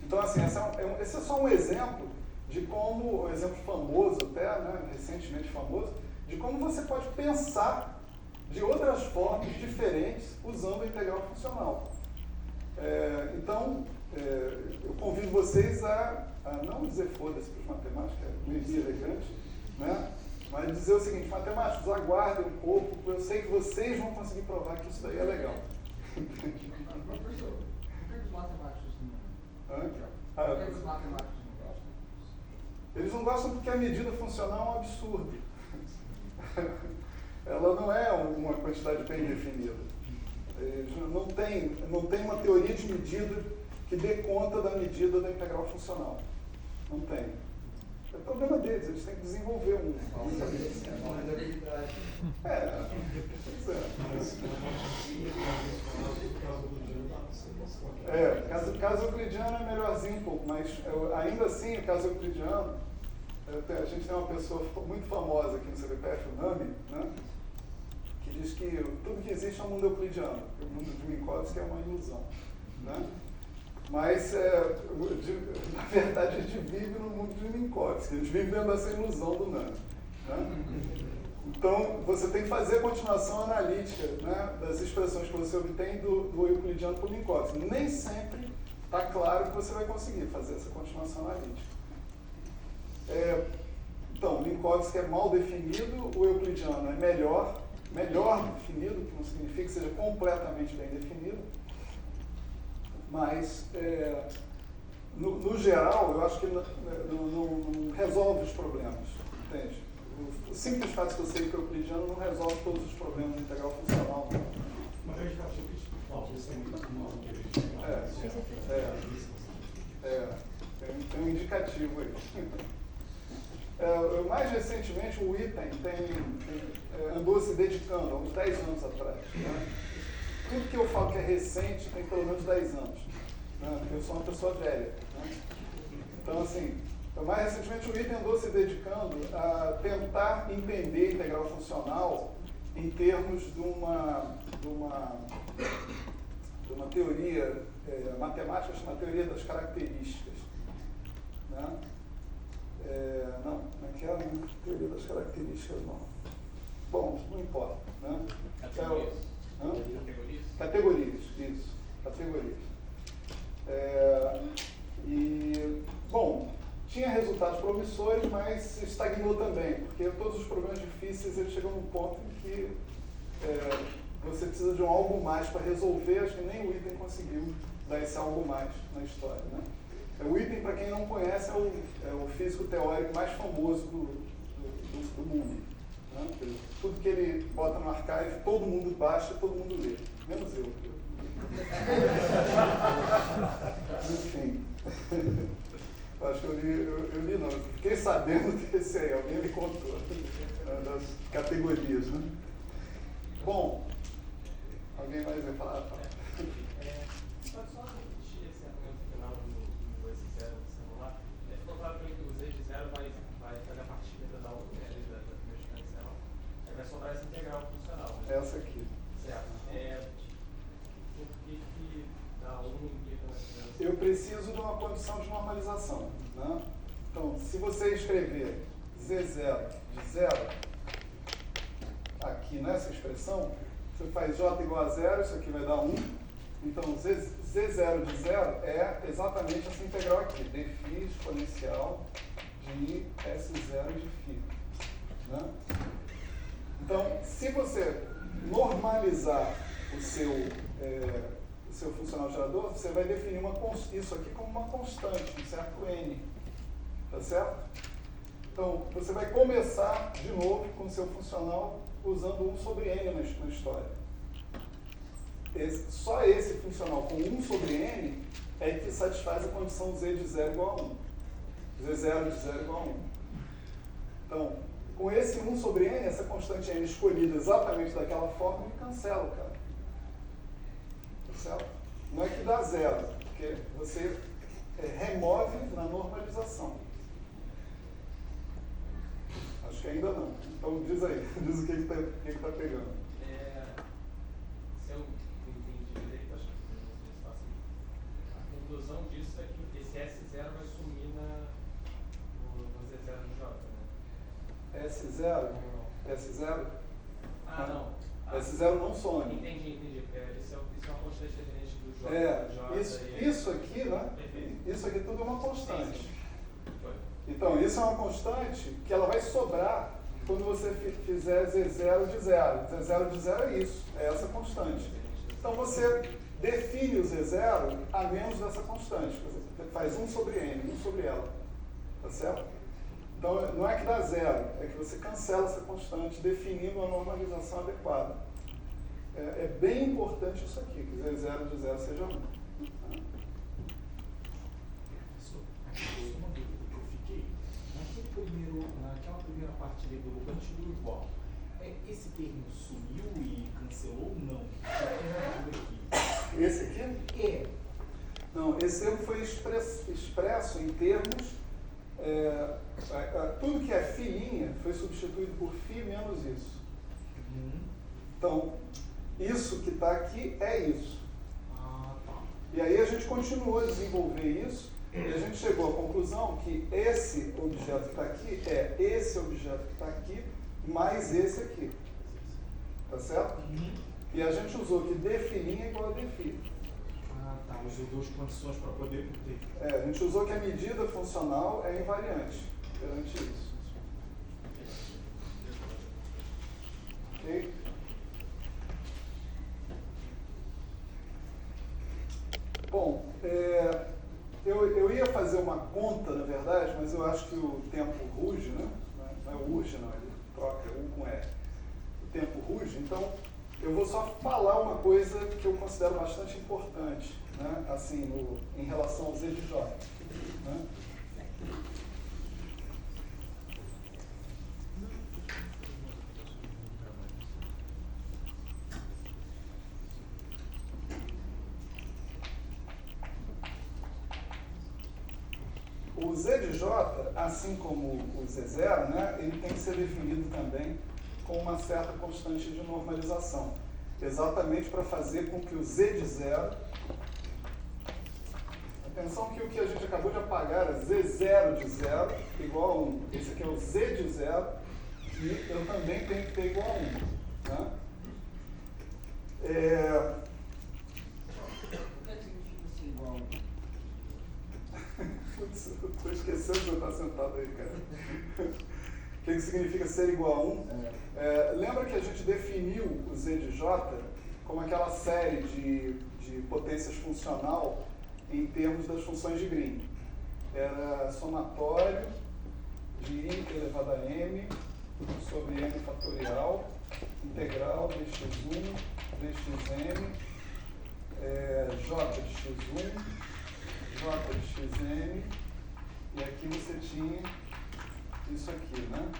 Então, assim, esse é só um exemplo de como, um exemplo famoso até, né, recentemente famoso, de como você pode pensar de outras formas diferentes usando a integral funcional. Então, eu convido vocês a não dizer foda-se para os matemáticos, é meio deselegante, né? Mas dizer o seguinte: matemáticos, aguardem um pouco, porque eu sei que vocês vão conseguir provar que isso daí é legal. Professor, por que os matemáticos não Hã? Por que os matemáticos não gostam? Eles não gostam porque a medida funcional é um absurdo. Ela não é uma quantidade bem definida. Não tem uma teoria de medida que dê conta da medida da integral funcional. Não tem. É o problema deles, eles têm que desenvolver um. Pois é. O caso euclidiano é melhorzinho um pouco, mas ainda assim, o caso euclidiano, a gente tem uma pessoa muito famosa aqui no CBPF, o Nami, né, que diz que tudo que existe é um mundo euclidiano, o mundo de Minkowski é uma ilusão. Né? Mas, na verdade, a gente vive no mundo de Minkowski, a gente vive dentro dessa ilusão do Nami. Né? Então, você tem que fazer a continuação analítica, né, das expressões que você obtém do euclidiano por Minkowski. Nem sempre está claro que você vai conseguir fazer essa continuação analítica. Então, Minkowski é mal definido, o euclidiano é melhor definido, que não significa que seja completamente bem definido, mas, no geral, eu acho que não resolve os problemas, entende? O simples fato de eu sei que o euclidiano não resolve todos os problemas de integral funcional. Mas a gente achou que falta isso é muito mal. Tem um indicativo aí. Mais recentemente, o item andou se dedicando, há uns 10 anos atrás. Né? Tudo que eu falo que é recente tem pelo menos 10 anos. Né? Eu sou uma pessoa velha. Né? Então, assim, mais recentemente o item andou se dedicando a tentar entender a integral funcional em termos de uma teoria matemática, chamada teoria das características. Né? Não é que é a teoria das características, não. Bom, não importa. Né? Categorias, isso. Categorias. Bom, tinha resultados promissores, mas se estagnou também, porque todos os problemas difíceis eles chegam num ponto em que você precisa de um algo mais para resolver. Acho que nem o item conseguiu dar esse algo mais na história. Né? O item, para quem não conhece, é o físico teórico mais famoso do mundo. Né? Tudo que ele bota no archive, todo mundo baixa, todo mundo lê. Menos eu. Enfim. Acho que eu li não. Eu fiquei sabendo desse aí, alguém me contou. Das categorias, né? Bom, alguém mais vai falar? Só repetir esse argumento final do S0 do celular. Ficou claro para mim que o Z de 0 vai fazer a partilha da outra, da primeira exponencial. Aí vai sobrar essa integral funcional. Né? Essa aqui. Certo. Por que dá 1 implica na criança? Eu preciso de uma condição de normalização. Né? Então, se você escrever Z0 de 0, aqui nessa expressão, você faz J igual a 0, isso aqui vai dar 1. Então, Z0 de 0 é exatamente essa integral aqui, dφ exponencial de S0 de φ. Né? Então, se você normalizar o seu funcional gerador, você vai definir isso aqui como uma constante, um certo n. Tá certo? Então, você vai começar de novo com o seu funcional usando 1 sobre n na história. Só esse funcional com 1 sobre n é que satisfaz a condição z de 0 igual a 1. Z0 de 0 igual a 1. Então, com esse 1 sobre n, essa constante n escolhida exatamente daquela forma, ele cancela, cara. Tá certo? Não é que dá 0, porque você remove na normalização. Acho que ainda não. Então diz aí, diz o que está pegando. Se eu entendi direito, acho que não sei se a conclusão disso é que esse S0 vai sumir Z0 do J, né? S0? S0? Ah, não. S0 não some. Entendi. Isso é uma constante dependente do J. do J Isso aqui, né? Perfeito. Isso aqui tudo é uma constante. Sim. Foi. Então, isso é uma constante que ela vai sobrar quando você fizer Z0 de 0. Z0 de 0 é isso, é essa constante. Então, você define o Z0 a menos dessa constante. Você faz 1 sobre N, 1 sobre ela. Tá certo? Então, não é que dá zero, é que você cancela essa constante definindo uma normalização adequada. É bem importante isso aqui, que Z0 de 0 seja 1. Uma dúvida que eu fiquei. Naquela primeira parte ali do antigo do igual, esse termo sumiu e cancelou ou não? Esse aqui? É. Não, esse termo foi expresso em termos. Tudo que é filinha foi substituído por φ menos isso. Então, isso que está aqui é isso. Ah, tá. E aí a gente continuou a desenvolver isso e a gente chegou à conclusão que esse objeto que está aqui é esse objeto que está aqui mais esse aqui. Tá certo? E a gente usou que d' é igual a dφ. Ah, tá. Usou duas condições para poder ter. A gente usou que a medida funcional é invariante perante isso. Ok? Bom, eu ia fazer uma conta, na verdade, mas eu acho que o tempo ruge, né? Não é urge, não, ele troca U com R. O tempo ruge, então eu vou só falar uma coisa que eu considero bastante importante, né? Assim, em relação ao Z de J. Né? O Z de J, assim como o Z0, né, ele tem que ser definido também com uma certa constante de normalização, exatamente para fazer com que o Z de 0, atenção que o que a gente acabou de apagar é Z0 de 0 igual a 1, esse aqui é o Z de 0 e eu também tenho que ter igual a 1. Né? O que significa ser igual a 1? Putz, eu estou esquecendo de eu estar sentado aí, cara. O que significa ser igual a 1? Lembra que a gente definiu o Z de J como aquela série de potências funcional em termos das funções de Green. Era somatório de I elevado a M sobre M fatorial, integral dx1, dxm, J de x1, J de xm, e aqui você tinha isso aqui, né?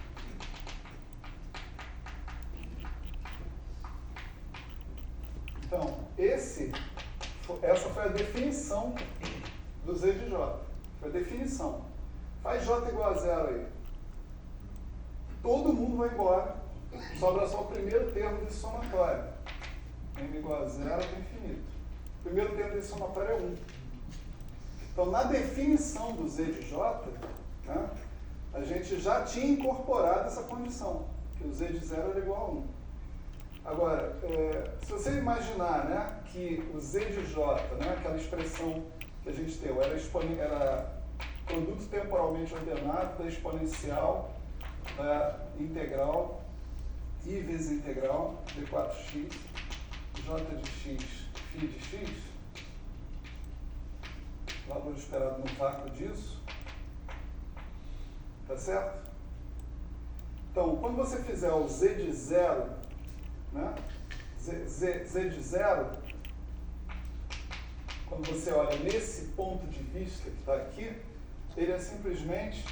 Então, essa foi a definição do Z de J. Foi a definição. Faz J igual a 0 aí. Todo mundo vai embora. Sobra só o primeiro termo desse somatório. M igual a 0 até infinito. O primeiro termo desse somatório é 1. Então, na definição do Z de J, né, a gente já tinha incorporado essa condição, que o Z de 0 era igual a 1. Agora, se você imaginar, né, que o Z de J, né, aquela expressão que a gente deu, era produto temporalmente ordenado da exponencial da integral I vezes integral de 4x, J de x, φ de x, valor esperado no vácuo disso, tá certo? Então, quando você fizer o Z de 0, né? Z de 0, quando você olha nesse ponto de vista que está aqui, ele é simplesmente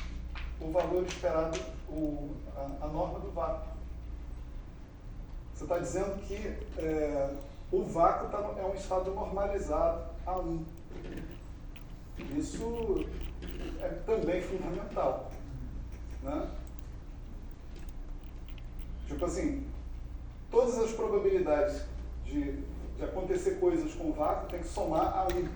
o valor esperado, a norma do vácuo. Você está dizendo que o vácuo é um estado normalizado a 1. Isso é também fundamental. Né? Tipo assim, todas as probabilidades de acontecer coisas com o vácuo tem que somar a 1.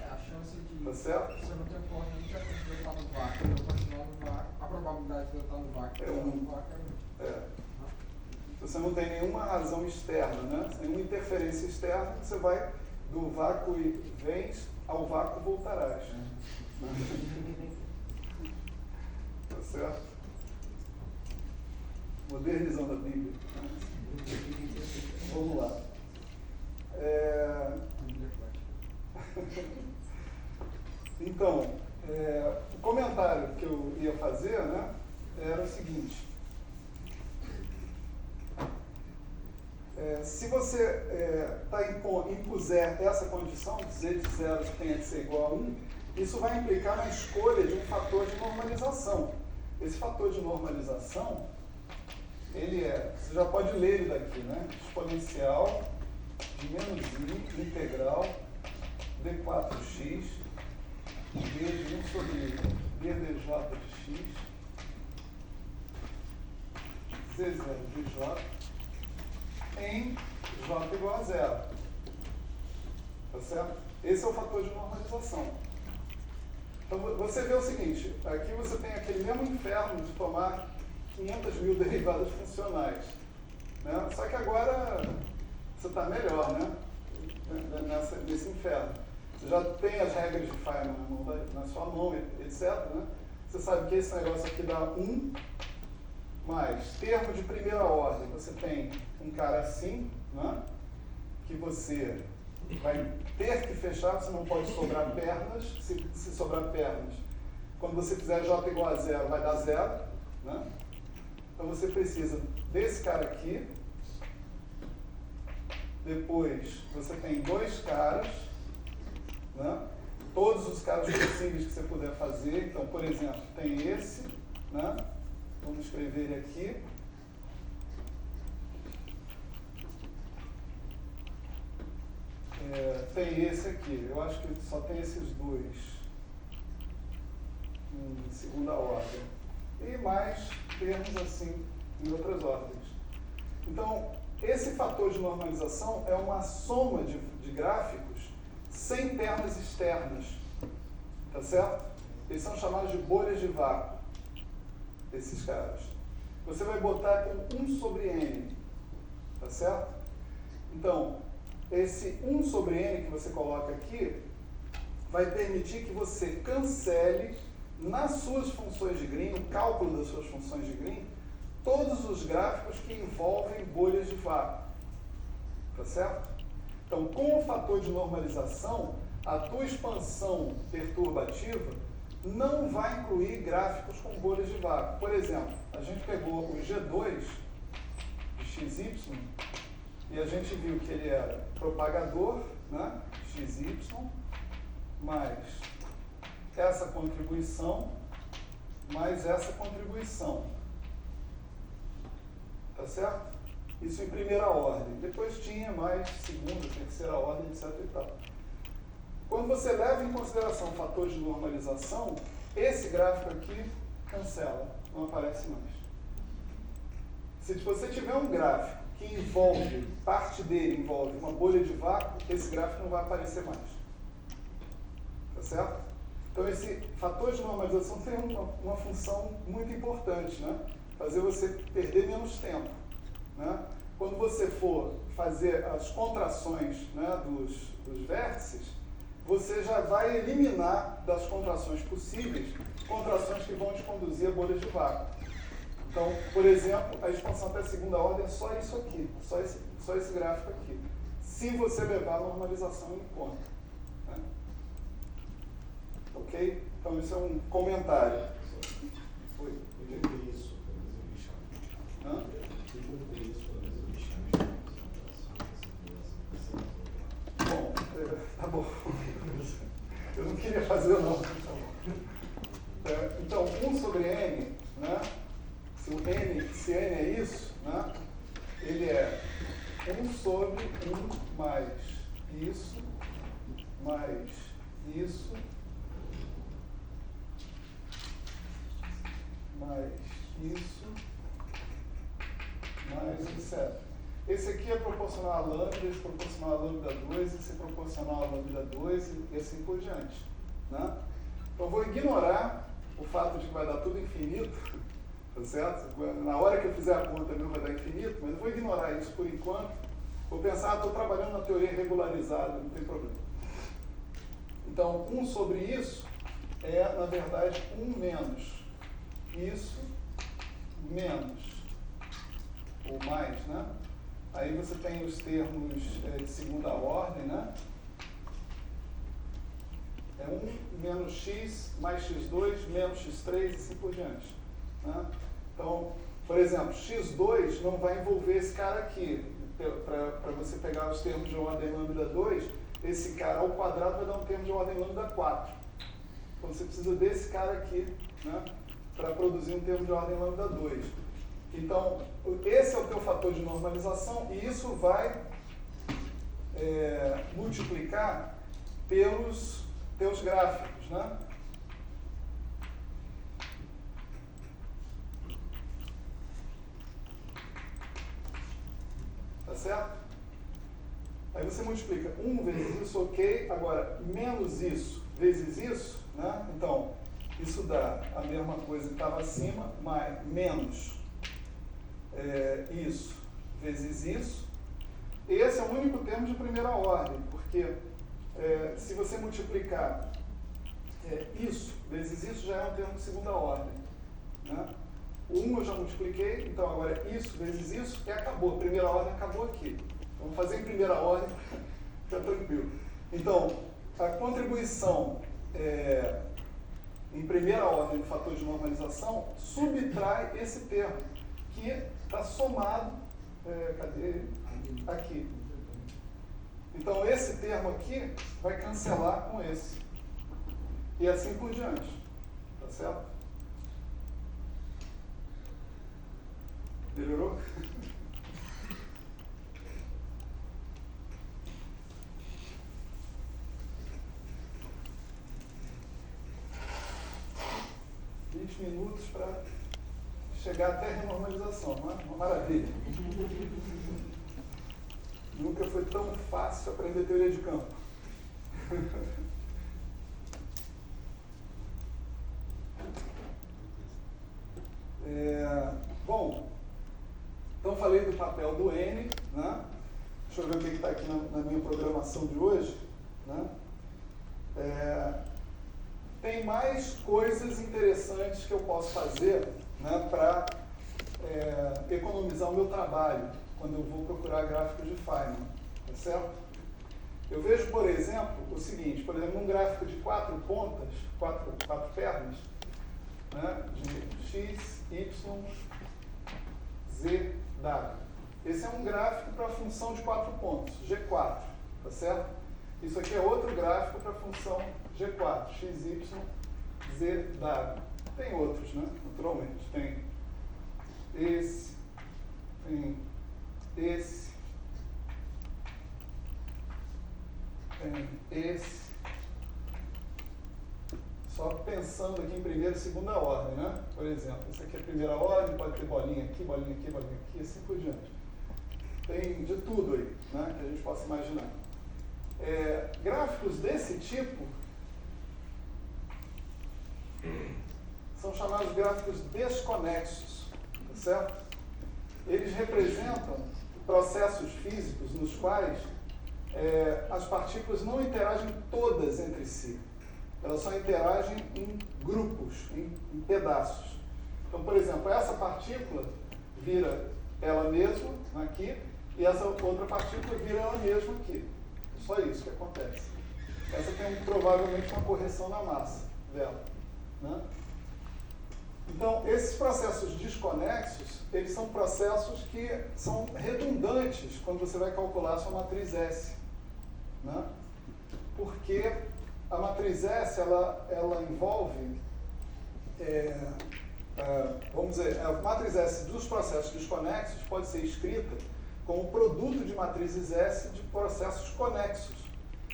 A chance de Tá certo? você não ter corrente a completar no vácuo, eu continuar no vácuo, a probabilidade de eu estar no vácuo? É um. No vácuo É. Você não tem nenhuma razão externa, né? Nenhuma interferência externa, você vai do vácuo e vens ao vácuo voltarás. Tá certo? Modernizando a Bíblia. Vamos lá. Então, o comentário que eu ia fazer, né, era o seguinte. Se você impuser essa condição, z de 0 tem que ser igual a 1, isso vai implicar na escolha de um fator de normalização. Esse fator de normalização, ele você já pode ler ele daqui, né? Exponencial de menos i integral d4x d de 1 sobre ddj de x z0 de j em j igual a 0. Tá certo? Esse é o fator de normalização. Então você vê o seguinte, aqui você tem aquele mesmo inferno de tomar 500 mil derivadas funcionais. Né? Só que agora você está melhor, né? Nesse inferno. Você já tem as regras de Feynman na sua mão, etc. Né? Você sabe que esse negócio aqui dá 1, mais termo de primeira ordem. Você tem um cara assim, né? Que você vai ter que fechar, você não pode sobrar pernas. Se sobrar pernas, quando você fizer j igual a 0, vai dar 0. Né? Então você precisa desse cara aqui. Depois você tem dois caras, né? Todos os caras possíveis que você puder fazer. Então, por exemplo, tem esse, né? Vamos escrever ele aqui. Tem esse aqui. Eu acho que só tem esses dois em segunda ordem. E mais termos assim em outras ordens. Então, esse fator de normalização é uma soma de gráficos sem termas externas. Tá certo? Eles são chamados de bolhas de vácuo. Esses caras. Você vai botar com 1 sobre n. Tá certo? Então, esse 1 sobre n que você coloca aqui vai permitir que você cancele nas suas funções de Green, no cálculo das suas funções de Green, todos os gráficos que envolvem bolhas de vácuo. Tá certo? Então, com o fator de normalização, a tua expansão perturbativa não vai incluir gráficos com bolhas de vácuo. Por exemplo, a gente pegou o G2 de XY e a gente viu que ele era propagador, né, XY, mais essa contribuição, mais essa contribuição. Tá certo? Isso em primeira ordem. Depois tinha mais segunda, terceira ordem, etc. e tal. Quando você leva em consideração o fator de normalização, esse gráfico aqui cancela, não aparece mais. Se você tiver um gráfico que envolve, parte dele envolve uma bolha de vácuo, esse gráfico não vai aparecer mais. Tá certo? Então esse fator de normalização tem uma função muito importante, né? Fazer você perder menos tempo. Né? Quando você for fazer as contrações, né, dos vértices, você já vai eliminar das contrações possíveis contrações que vão te conduzir a bolhas de vácuo. Então, por exemplo, a expansão até segunda ordem é só isso aqui, só esse gráfico aqui, se você levar a normalização em conta. Né? Ok? Então, isso é um comentário. Oi? Isso, Hã? Bom, tá bom. Eu não queria fazer não. Então, 1 sobre n, né? Se n é isso, né? Ele é 1 sobre 1 mais isso, mais isso, mais isso, mais etc. Esse aqui é proporcional a lambda, esse é proporcional a lambda 2, esse é proporcional a lambda 2 e assim por diante. Né? Então, eu vou ignorar o fato de que vai dar tudo infinito, tá certo? Na hora que eu fizer a conta, meu vai dar infinito, mas eu vou ignorar isso por enquanto. Vou pensar, estou trabalhando na teoria regularizada, não tem problema. Então, 1 sobre isso é, na verdade, 1 menos isso menos, ou mais, né? Aí você tem os termos de segunda ordem, né? É 1 menos x mais x2 menos x3 e assim por diante. Né? Então, por exemplo, x2 não vai envolver esse cara aqui. Para você pegar os termos de ordem lambda 2, esse cara ao quadrado vai dar um termo de ordem lambda 4. Então você precisa desse cara aqui, né, para produzir um termo de ordem lambda 2. Então, esse é o teu fator de normalização e isso vai multiplicar pelos teus gráficos, né? Tá certo? Aí você multiplica 1 vezes isso, ok. Agora, menos isso vezes isso, né? Então, isso dá a mesma coisa que estava acima, mais menos isso vezes isso. Esse é o único termo de primeira ordem, porque se você multiplicar isso vezes isso, já é um termo de segunda ordem. Né? O 1 eu já multipliquei, então agora isso vezes isso, e acabou. A primeira ordem acabou aqui. Vamos fazer em primeira ordem, fica tranquilo. Então, a contribuição em primeira ordem do fator de normalização subtrai esse termo, que está somado, cadê ele? Aqui. Então, esse termo aqui vai cancelar com esse. E assim por diante. Tá certo? Melhorou? Minutos para chegar até a renormalização, não é? Uma maravilha. Nunca foi tão fácil aprender teoria de campo. Bom, então falei do papel do N, né? Deixa eu ver o que está aqui na minha programação de hoje. Né? Tem mais coisas interessantes que eu posso fazer, né, para economizar o meu trabalho quando eu vou procurar gráficos de Feynman, tá certo? Eu vejo, por exemplo, o seguinte, por exemplo, um gráfico de 4 pontas, quatro pernas, né, de x, y, z, w. Esse é um gráfico para a função de 4 pontos, G4, tá certo? Isso aqui é outro gráfico para a função G4, x, y, z, w. Tem outros, né? Naturalmente. Tem esse, tem esse, tem esse. Só pensando aqui em primeira e segunda ordem, né? Por exemplo, esse aqui é a primeira ordem, pode ter bolinha aqui, bolinha aqui, bolinha aqui, assim por diante. Tem de tudo aí, né? Que a gente possa imaginar. Gráficos desse tipo são chamados gráficos desconexos, tá certo? Eles representam processos físicos nos quais as partículas não interagem todas entre si. Elas só interagem em grupos, em pedaços. Então, por exemplo, essa partícula vira ela mesma aqui e essa outra partícula vira ela mesma aqui. É só isso que acontece. Essa tem provavelmente uma correção na massa dela. Né? Então, esses processos desconexos, eles são processos que são redundantes quando você vai calcular a sua matriz S. Né? Porque a matriz S, ela envolve, vamos dizer, a matriz S dos processos desconexos pode ser escrita como produto de matrizes S de processos conexos,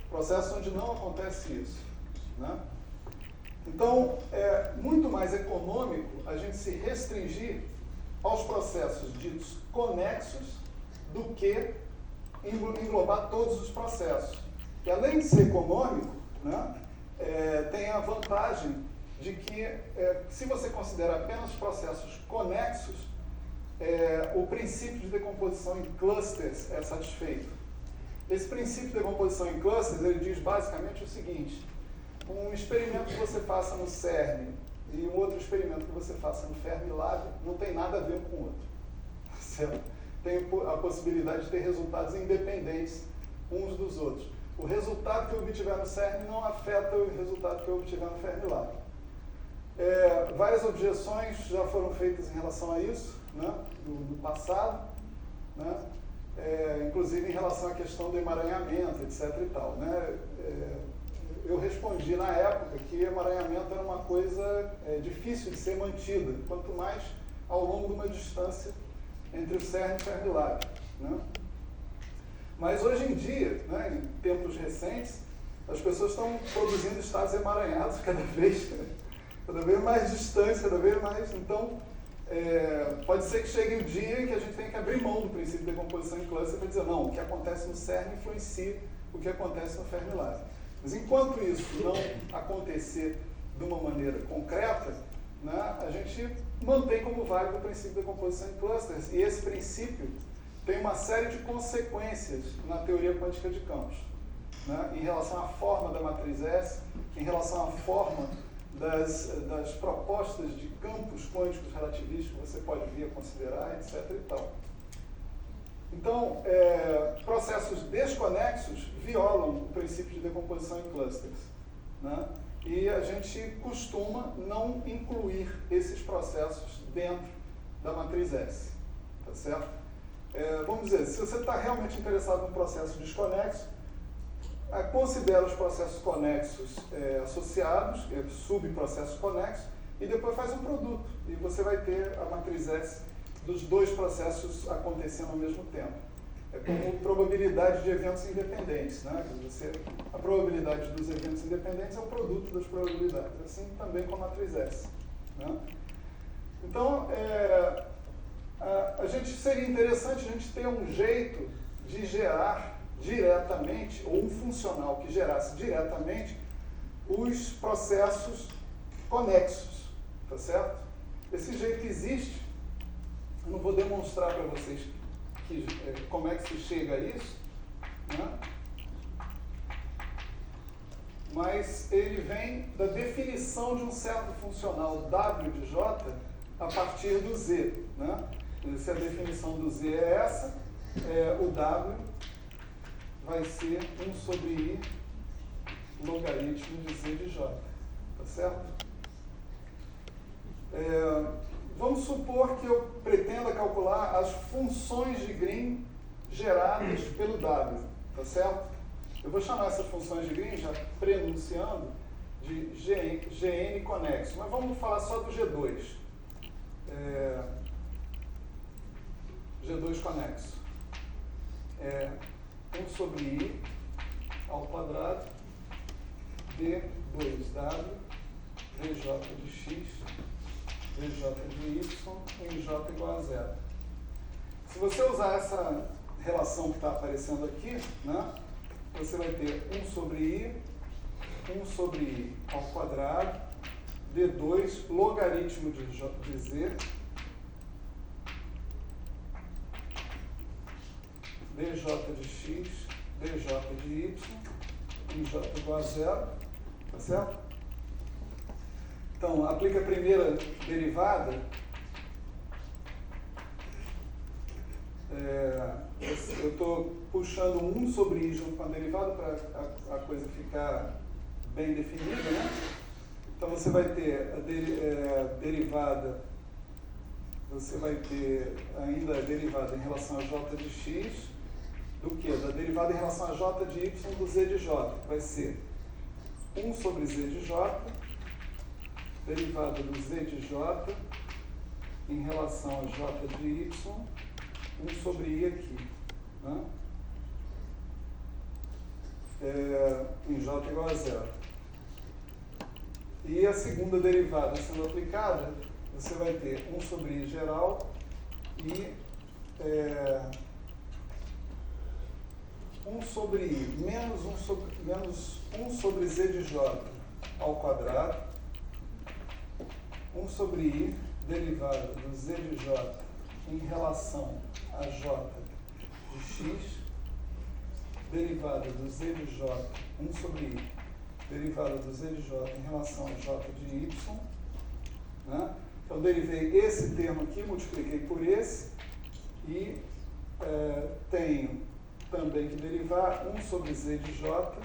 processos onde não acontece isso. Né? Então, é muito mais econômico a gente se restringir aos processos ditos conexos do que englobar todos os processos. E além de ser econômico, né, tem a vantagem de que, se você considera apenas processos conexos, o princípio de decomposição em clusters é satisfeito. Esse princípio de decomposição em clusters, ele diz basicamente o seguinte: um experimento que você faça no CERN e um outro experimento que você faça no Fermilab não tem nada a ver com o outro. Certo? Tem a possibilidade de ter resultados independentes uns dos outros. O resultado que eu obtiver no CERN não afeta o resultado que eu obtiver no Fermilab. Várias objeções já foram feitas em relação a isso, né, no passado, né, inclusive em relação à questão do emaranhamento, etc. e tal, né. Eu respondi na época que emaranhamento era uma coisa difícil de ser mantida, quanto mais ao longo de uma distância entre o CERN e o Fermilab, né. Mas hoje em dia, né, em tempos recentes, as pessoas estão produzindo estados emaranhados cada vez mais distantes, cada vez mais. Então, pode ser que chegue o dia em que a gente tenha que abrir mão do princípio de decomposição em cluster para dizer, não, o que acontece no CERN influencia o que acontece no Fermilab. Mas enquanto isso não acontecer de uma maneira concreta, né, a gente mantém como válido o princípio de decomposição em clusters. E esse princípio tem uma série de consequências na teoria quântica de campos, né, em relação à forma da matriz S, em relação à forma das propostas de campos quânticos relativísticos que você pode vir a considerar, etc. e tal. Então, processos desconexos violam o princípio de decomposição em clusters, né? E a gente costuma não incluir esses processos dentro da matriz S, tá certo? Vamos dizer, se você está realmente interessado num processo desconexo, considera os processos conexos associados, subprocessos conexos, e depois faz um produto. E você vai ter a matriz S dos dois processos acontecendo ao mesmo tempo. É como probabilidade de eventos independentes, né? A probabilidade dos eventos independentes é o produto das probabilidades, assim também com a matriz S, né? Então, seria interessante a gente ter um jeito de gerar diretamente, ou um funcional que gerasse diretamente os processos conexos, tá certo? Esse jeito existe. Eu não vou demonstrar para vocês como é que se chega a isso, né? Mas ele vem da definição de um certo funcional W de J a partir do Z, né? Se a definição do Z é essa, o W vai ser 1 sobre I logaritmo de Z de J, tá certo? Vamos supor que eu pretenda calcular as funções de Green geradas pelo W, tá certo? Eu vou chamar essas funções de Green, já prenunciando, de GN conexo, mas vamos falar só do G2. G2 conexo. 1 sobre I ao quadrado D2W dj de x dj de y em j igual a 0. Se você usar essa relação que está aparecendo aqui, né, você vai ter 1 sobre I ao quadrado D2 logaritmo de Z dj de x, dj de y, em j igual a 0, tá certo? Então, aplica a primeira derivada, eu estou puxando 1 sobre i junto com a derivada para a coisa ficar bem definida, né? Então, você vai ter a derivada, você vai ter ainda a derivada em relação a j de x, do que? Da derivada em relação a j de y do z de j, que vai ser 1 sobre z de j, derivada do z de j em relação a j de y, 1 sobre i aqui, né? Em j igual a 0. E a segunda derivada sendo aplicada, você vai ter 1 sobre i geral e 1 sobre i menos 1 sobre z de j ao quadrado 1 sobre I derivada do Z de J em relação a J de X, derivada do Z de J, 1 sobre I, derivada do Z de J em relação a J de Y, né? Então, derivei esse termo aqui, multipliquei por esse, e tenho também que derivar 1 sobre Z de J,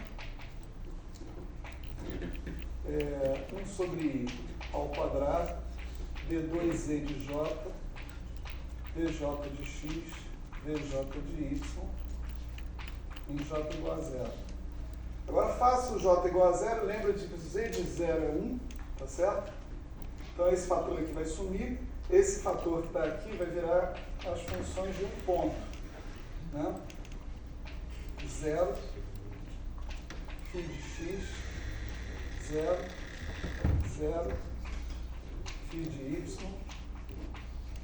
1 sobre I ao quadrado, D2Z de J, dJ de X, dJ de Y, em J igual a 0. Agora faço o J igual a 0, lembra de que o Z de 0 é 1, tá certo? Então esse fator aqui vai sumir, esse fator que está aqui vai virar as funções de um ponto, né? 0, φ de x, 0, 0, φ de y,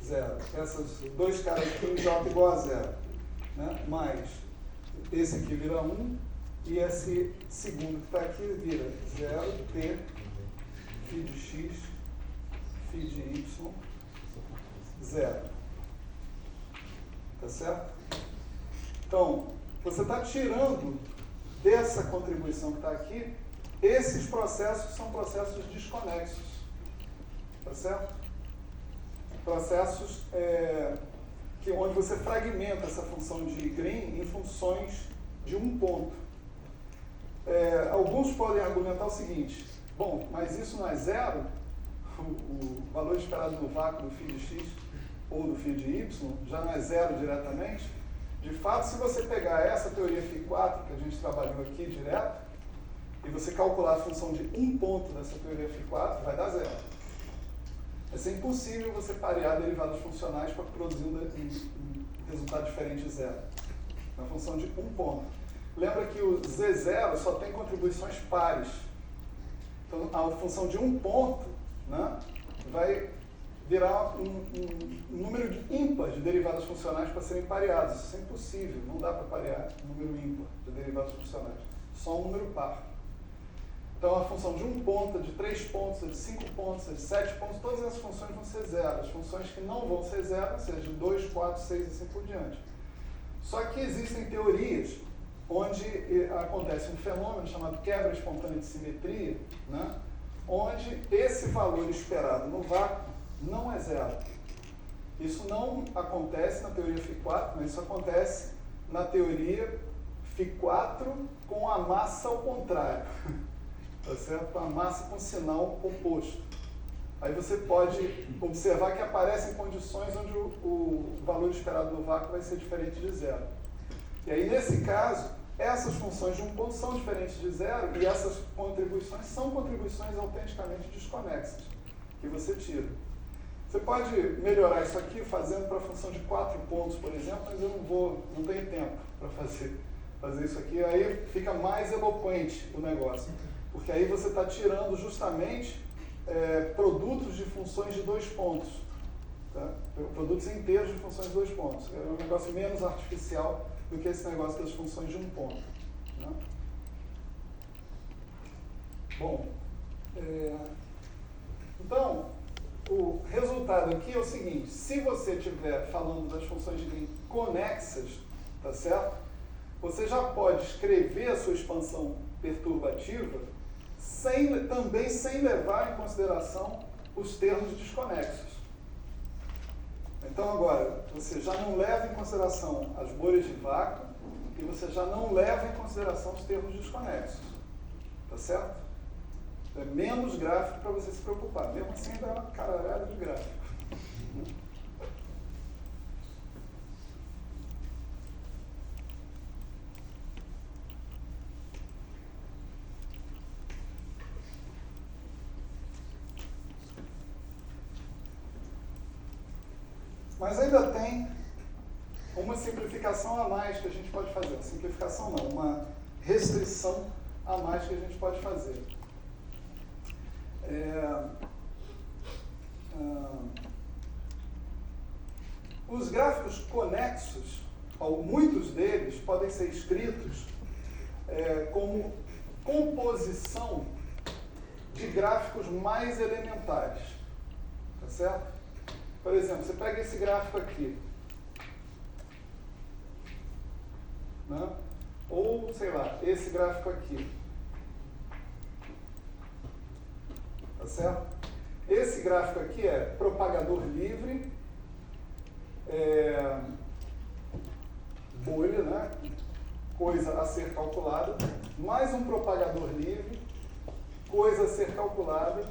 0. Esses dois caras aqui em J igual a 0, né? Mais esse aqui vira 1 e esse segundo que está aqui vira 0, t, φ de x, φ de y, 0. Tá certo? Então, você está tirando dessa contribuição que está aqui, esses processos são processos desconexos. Tá certo? Processos onde você fragmenta essa função de Green em funções de um ponto. Alguns podem argumentar o seguinte: bom, mas isso não é zero? O valor esperado no vácuo do φ de x ou do φ de y já não é zero diretamente? De fato, se você pegar essa teoria φ4 que a gente trabalhou aqui direto, e você calcular a função de um ponto dessa teoria φ4, vai dar zero. Vai ser impossível você parear derivadas funcionais para produzir um resultado diferente de zero. Uma função de um ponto. Lembra que o Z0 só tem contribuições pares. Então, a função de um ponto, né, vai virar um número ímpar de derivadas funcionais para serem pareadas. Isso é impossível, não dá para parear um número ímpar de derivadas funcionais. Só um número par. Então, a função de um ponto, de 3 pontos, de 5 pontos, de 7 pontos, todas essas funções vão ser zero. As funções que não vão ser zero, ou seja, 2, 4, 6 e assim por diante. Só que existem teorias onde acontece um fenômeno chamado quebra espontânea de simetria, né, onde esse valor esperado no vácuo não é zero. Isso não acontece na teoria φ4, mas isso acontece na teoria φ4 com a massa ao contrário. Tá certo? Com a massa com sinal oposto. Aí você pode observar que aparecem condições onde o valor esperado no vácuo vai ser diferente de zero. E aí, nesse caso, essas funções de um ponto são diferentes de zero e essas contribuições são contribuições autenticamente desconexas, que você tira. Você pode melhorar isso aqui fazendo para a função de 4 pontos, por exemplo, mas eu não tenho tempo para fazer isso aqui. Aí fica mais eloquente o negócio. Porque aí você está tirando justamente produtos de funções de 2 pontos. Tá? Produtos inteiros de funções de 2 pontos. É um negócio menos artificial do que esse negócio das funções de um ponto. Né? Bom, então, o resultado aqui é o seguinte: se você estiver falando das funções de Green conexas, tá certo? Você já pode escrever a sua expansão perturbativa também sem levar em consideração os termos desconexos. Então agora, você já não leva em consideração as bolhas de vácuo e você já não leva em consideração os termos desconexos. Tá certo? É menos gráfico para você se preocupar. Mesmo assim, ainda é uma caralhada de gráfico. Mas ainda tem uma simplificação a mais que a gente pode fazer. Simplificação não, uma restrição a mais que a gente pode fazer. Os gráficos conexos, muitos deles podem ser escritos como composição de gráficos mais elementares. Tá certo? Por exemplo, você pega esse gráfico aqui, né? Ou, sei lá, esse gráfico aqui. Tá certo? Esse gráfico aqui é propagador livre, bolha, né? Coisa a ser calculada, mais um propagador livre, coisa a ser calculada,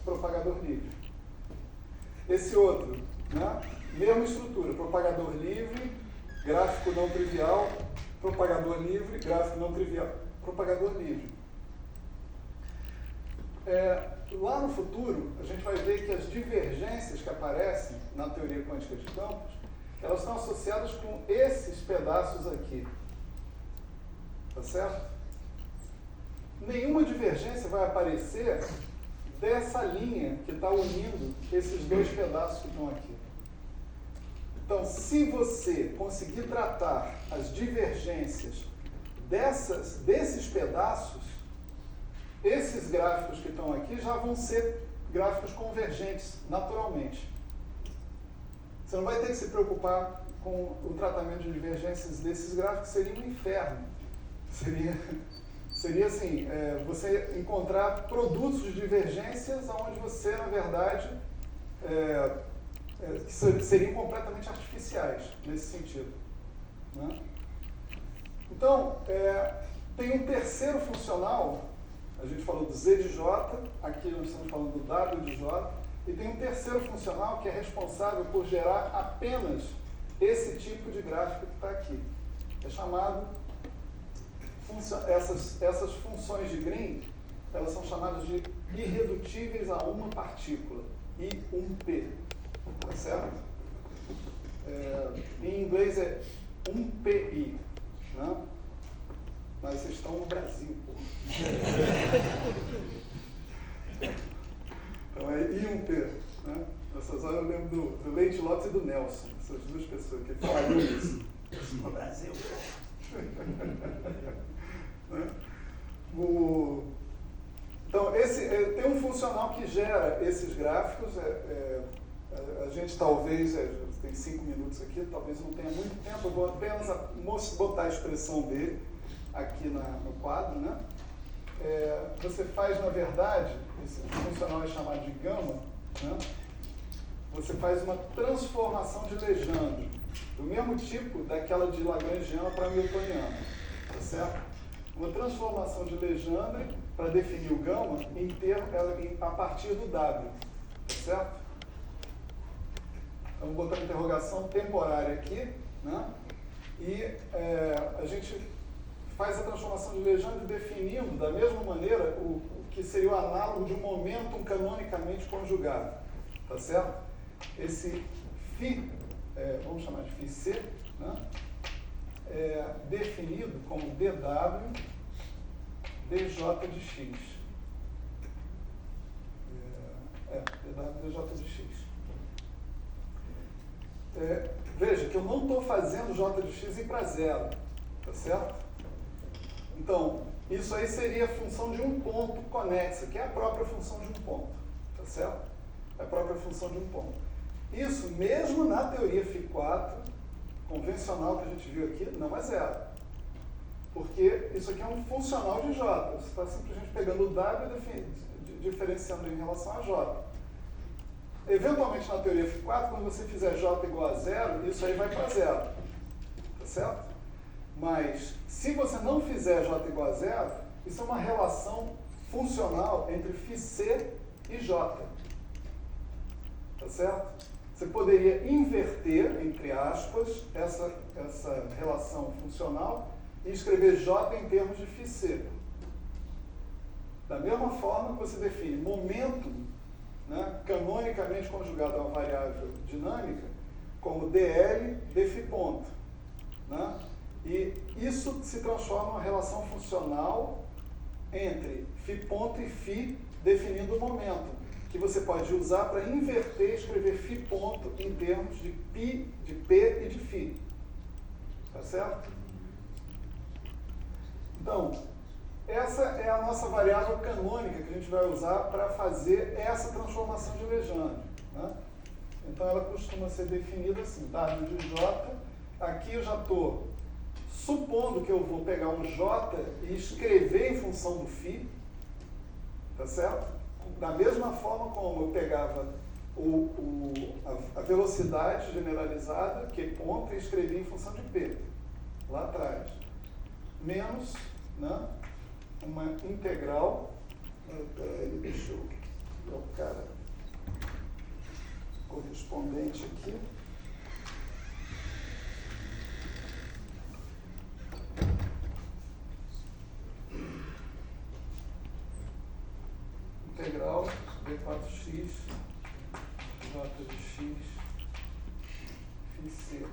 propagador livre. Esse outro, né? Mesma estrutura, propagador livre, gráfico não trivial, propagador livre, gráfico não trivial, propagador livre. Lá no futuro, a gente vai ver que as divergências que aparecem na teoria quântica de campos, elas estão associadas com esses pedaços aqui. Tá certo? Nenhuma divergência vai aparecer dessa linha que está unindo esses dois pedaços que estão aqui. Então, se você conseguir tratar as divergências desses pedaços, esses gráficos que estão aqui já vão ser gráficos convergentes, naturalmente. Você não vai ter que se preocupar com o tratamento de divergências desses gráficos, seria um inferno. Seria assim, você encontrar produtos de divergências onde você, na verdade, seriam completamente artificiais, nesse sentido. Né? Então, tem um terceiro funcional, a gente falou do Z de J, aqui nós estamos falando do W de J, e tem um terceiro funcional que é responsável por gerar apenas esse tipo de gráfico que está aqui. É chamado, essas funções de Green, elas são chamadas de irredutíveis a uma partícula, I1P, tá certo? Em inglês é 1PI, né? Mas vocês estão no Brasil, pô. Então é I1P, né? Nessas horas eu lembro do Leite Lopes e do Nelson, essas duas pessoas que falaram isso. No Brasil, pô. Né? Então, tem um funcional que gera esses gráficos. A gente talvez, tem 5 minutos aqui, talvez não tenha muito tempo, eu vou apenas botar a expressão dele aqui no quadro. Né? Você faz, na verdade, esse funcional é chamado de gama, né? Você faz uma transformação de Legendre, do mesmo tipo daquela de Lagrangiana para Newtoniana, tá certo? Uma transformação de Legendre para definir o gama a partir do W, tá certo? Então, vou botar uma interrogação temporária aqui, né? E a gente faz a transformação de Legendre definindo, da mesma maneira, o que seria o análogo de um momentum canonicamente conjugado, tá certo? Esse φ, vamos chamar de φc, né? Definido como dw dj de x. Dw dj de x. Veja que eu não estou fazendo j de x ir para zero, tá certo? Então, isso aí seria a função de um ponto conexa, que é a própria função de um ponto, tá certo? É a própria função de um ponto. Isso, mesmo na teoria φ4, convencional que a gente viu aqui, não é zero. Porque isso aqui é um funcional de J. Você está simplesmente pegando o W e diferenciando em relação a J. Eventualmente, na teoria φ4, quando você fizer J igual a zero, isso aí vai para zero. Tá certo? Mas, se você não fizer J igual a zero, isso é uma relação funcional entre φc e J. Tá certo? Você poderia inverter, entre aspas, essa relação funcional e escrever J em termos de φc. Da mesma forma que você define momento, né, canonicamente conjugado a uma variável dinâmica, como dl de φ ponto. Né? E isso se transforma numa relação funcional entre φ ponto e φ definindo o momento, que você pode usar para inverter e escrever φ ponto em termos de π, de P e de φ. Tá certo? Então, essa é a nossa variável canônica que a gente vai usar para fazer essa transformação de Legendre. Né? Então ela costuma ser definida assim, W de J. Aqui eu já estou supondo que eu vou pegar o J e escrever em função do φ, tá certo? Da mesma forma como eu pegava a velocidade generalizada, Q ponto, e escrevia em função de P, lá atrás. Menos, né, uma integral, deixa eu trocar correspondente aqui. Integral d4x j de x φc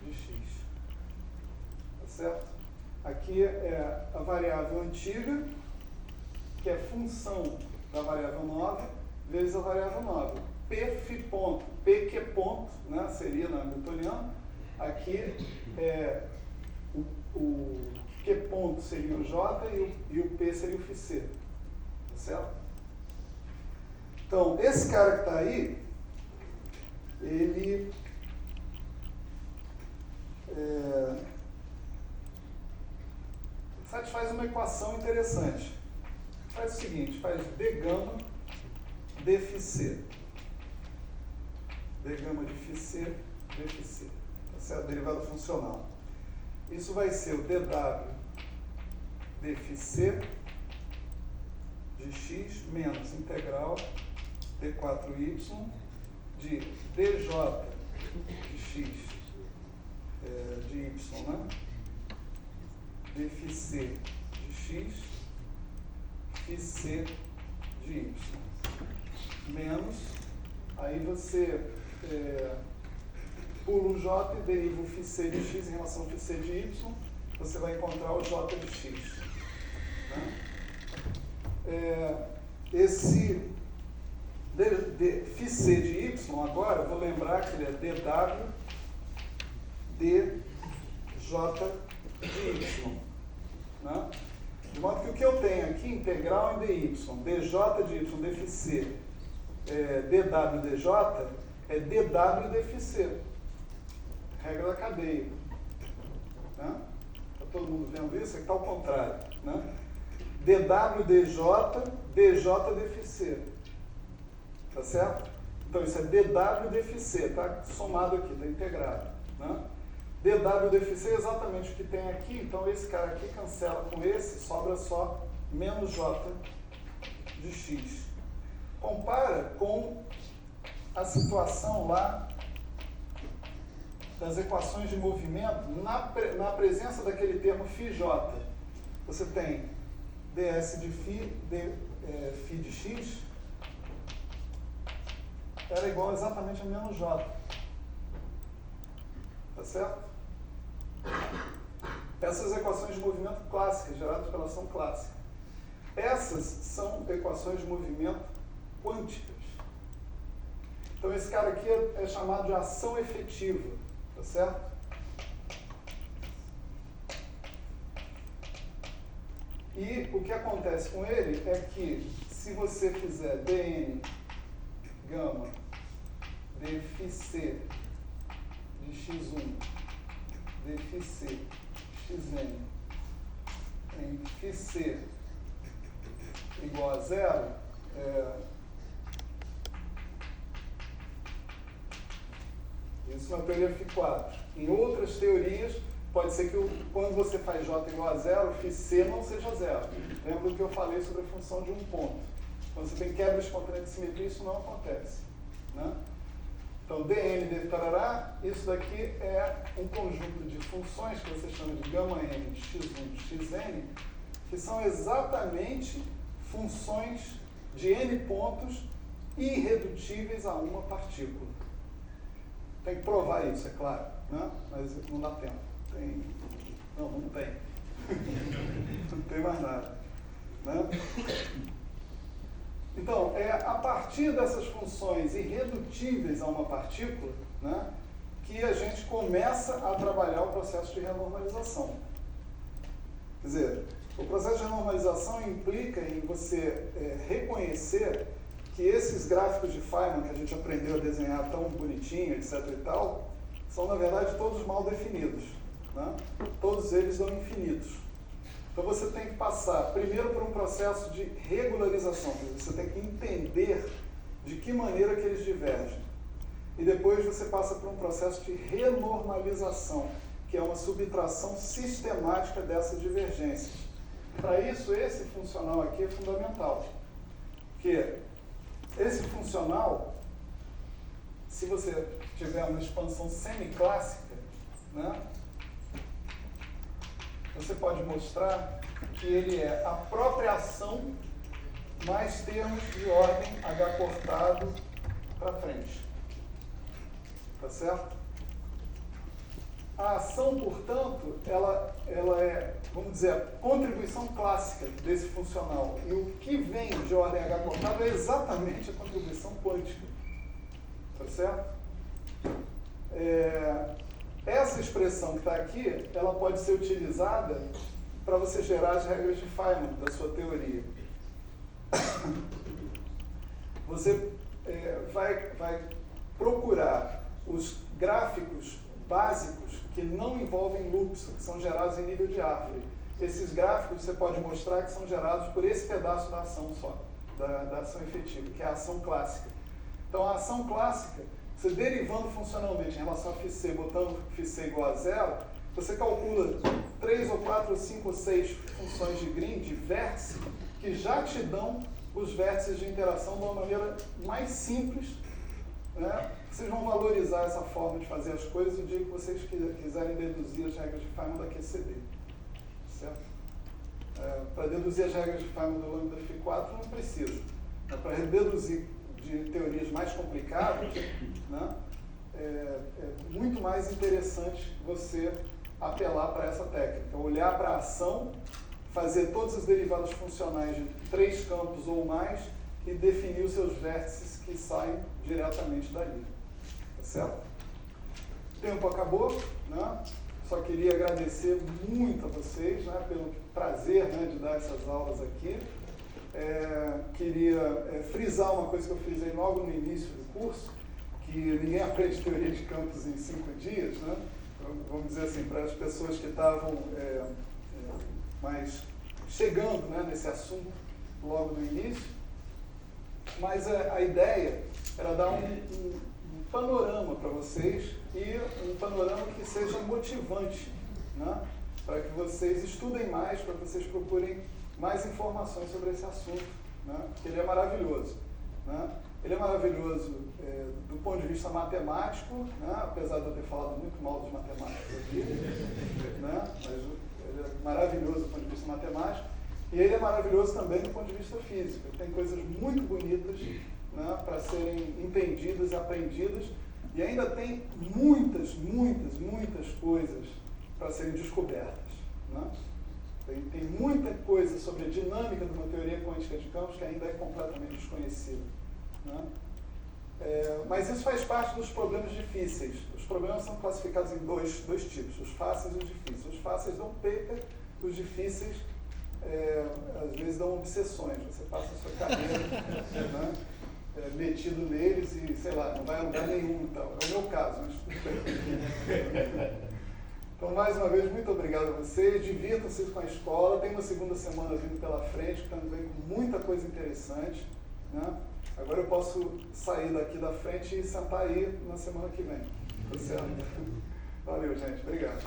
de x. Tá certo? Aqui é a variável antiga, que é função da variável nova, vezes a variável nova. P φ ponto, P Q ponto, né, seria na hamiltoniana. Aqui o Q ponto seria o J e o P seria o φc. Tá certo? Então, esse cara que está aí, ele satisfaz uma equação interessante. Faz o seguinte, faz d gama d φc. D gama de φc, d φc. Essa é a derivada funcional. Isso vai ser o dw d φc de x menos integral d4y de dj de x de y, né? dφc de x, φc de y. Menos, aí você pula o j e deriva o φc de x em relação ao φc de y, você vai encontrar o j de x. Né? Esse φc de y, agora, eu vou lembrar que ele é dw dj de y. Né? De modo que o que eu tenho aqui, integral em dy, dj de y, dφc, dw dj, é dw dfc. Regra da cadeia. Né? Está todo mundo vendo isso? Aqui está ao contrário. Né? dw dj, dj dfc. Tá certo? Então isso é dw dfc, está somado aqui, está integrado. Né? dw dfc é exatamente o que tem aqui, então esse cara aqui cancela com esse, sobra só menos j de x. Compara com a situação lá das equações de movimento na presença daquele termo φj. Você tem ds de φ, φ de x, era igual exatamente a menos j. Tá certo? Essas equações de movimento clássicas, geradas pela ação clássica. Essas são equações de movimento quânticas. Então esse cara aqui é chamado de ação efetiva. Tá certo? E o que acontece com ele é que se você fizer dn gama dφc de x1 dφc xn em φc igual a zero, isso na teoria φ4. Em outras teorias, pode ser que quando você faz j igual a zero, φc não seja zero. Lembra do que eu falei sobre a função de um ponto. Quando você tem quebra espontânea de simetria, isso não acontece. Né? Então, dn de tarará, isso daqui é um conjunto de funções que você chama de gama n de x1 de xn, que são exatamente funções de n pontos irredutíveis a uma partícula. Tem que provar isso, é claro, né? Mas não dá tempo. Não tem. Não tem mais nada. Né? Então, é a partir dessas funções irredutíveis a uma partícula, né, que a gente começa a trabalhar o processo de renormalização. Quer dizer, o processo de renormalização implica em você reconhecer que esses gráficos de Feynman que a gente aprendeu a desenhar tão bonitinho, etc. e tal, são na verdade todos mal definidos, né? Todos eles são infinitos. Então você tem que passar primeiro por um processo de regularização, você tem que entender de que maneira que eles divergem. E depois você passa por um processo de renormalização, que é uma subtração sistemática dessas divergências. Para isso, esse funcional aqui é fundamental. Porque esse funcional, se você tiver uma expansão semiclássica, né, você pode mostrar que ele é a própria ação mais termos de ordem H cortado para frente. Tá certo? A ação, portanto, ela é, vamos dizer, a contribuição clássica desse funcional. E o que vem de ordem H cortada é exatamente a contribuição quântica. Tá certo? Essa expressão que está aqui, ela pode ser utilizada para você gerar as regras de Feynman da sua teoria. Você vai procurar os gráficos básicos que não envolvem loops, que são gerados em nível de árvore. Esses gráficos você pode mostrar que são gerados por esse pedaço da ação só, da ação efetiva, que é a ação clássica. Então, a ação clássica, você derivando funcionalmente em relação a φc, botando φc igual a zero, você calcula 3 ou 4 ou 5 ou 6 funções de Green, de vértice, que já te dão os vértices de interação de uma maneira mais simples, né? Vocês vão valorizar essa forma de fazer as coisas o dia que vocês quiserem deduzir as regras de Feynman da QCD. Certo? Para deduzir as regras de Feynman do lambda Φ4 não precisa. Para deduzir de teorias mais complicadas, né, é muito mais interessante você apelar para essa técnica. Olhar para a ação, fazer todas as derivadas funcionais de 3 campos ou mais e definir os seus vértices que saem diretamente dali. Tá certo? O tempo acabou, né? Só queria agradecer muito a vocês, né, pelo prazer, né, de dar essas aulas aqui. Queria frisar uma coisa que eu frisei logo no início do curso, que ninguém aprende teoria de campos em 5 dias, né? Vamos dizer assim, para as pessoas que estavam mais chegando, né, nesse assunto logo no início. Mas a ideia era dar um panorama para vocês e um panorama que seja motivante, né? Para que vocês estudem mais, para que vocês procurem mais informações sobre esse assunto, né? Porque ele é maravilhoso, né? Ele é maravilhoso do ponto de vista matemático, né? Apesar de eu ter falado muito mal dos matemáticos aqui, né? Mas ele é maravilhoso do ponto de vista matemático. E ele é maravilhoso também do ponto de vista físico. Tem coisas muito bonitas, né, para serem entendidas e aprendidas. E ainda tem muitas coisas para serem descobertas, né? Tem muita coisa sobre a dinâmica de uma teoria quântica de campos que ainda é completamente desconhecida, né? Mas isso faz parte dos problemas difíceis. Os problemas são classificados em dois tipos, os fáceis e os difíceis. Os fáceis dão paper, os difíceis às vezes dão obsessões. Você passa a sua carreira, né, metido neles e, sei lá, não vai a lugar nenhum e tal. É o meu caso, mas tudo bem. Então, mais uma vez, muito obrigado a vocês. Divirtam-se com a escola. Tem uma segunda semana vindo pela frente, que também vem com muita coisa interessante, né? Agora eu posso sair daqui da frente e sentar aí na semana que vem. Tá certo? Valeu, gente. Obrigado.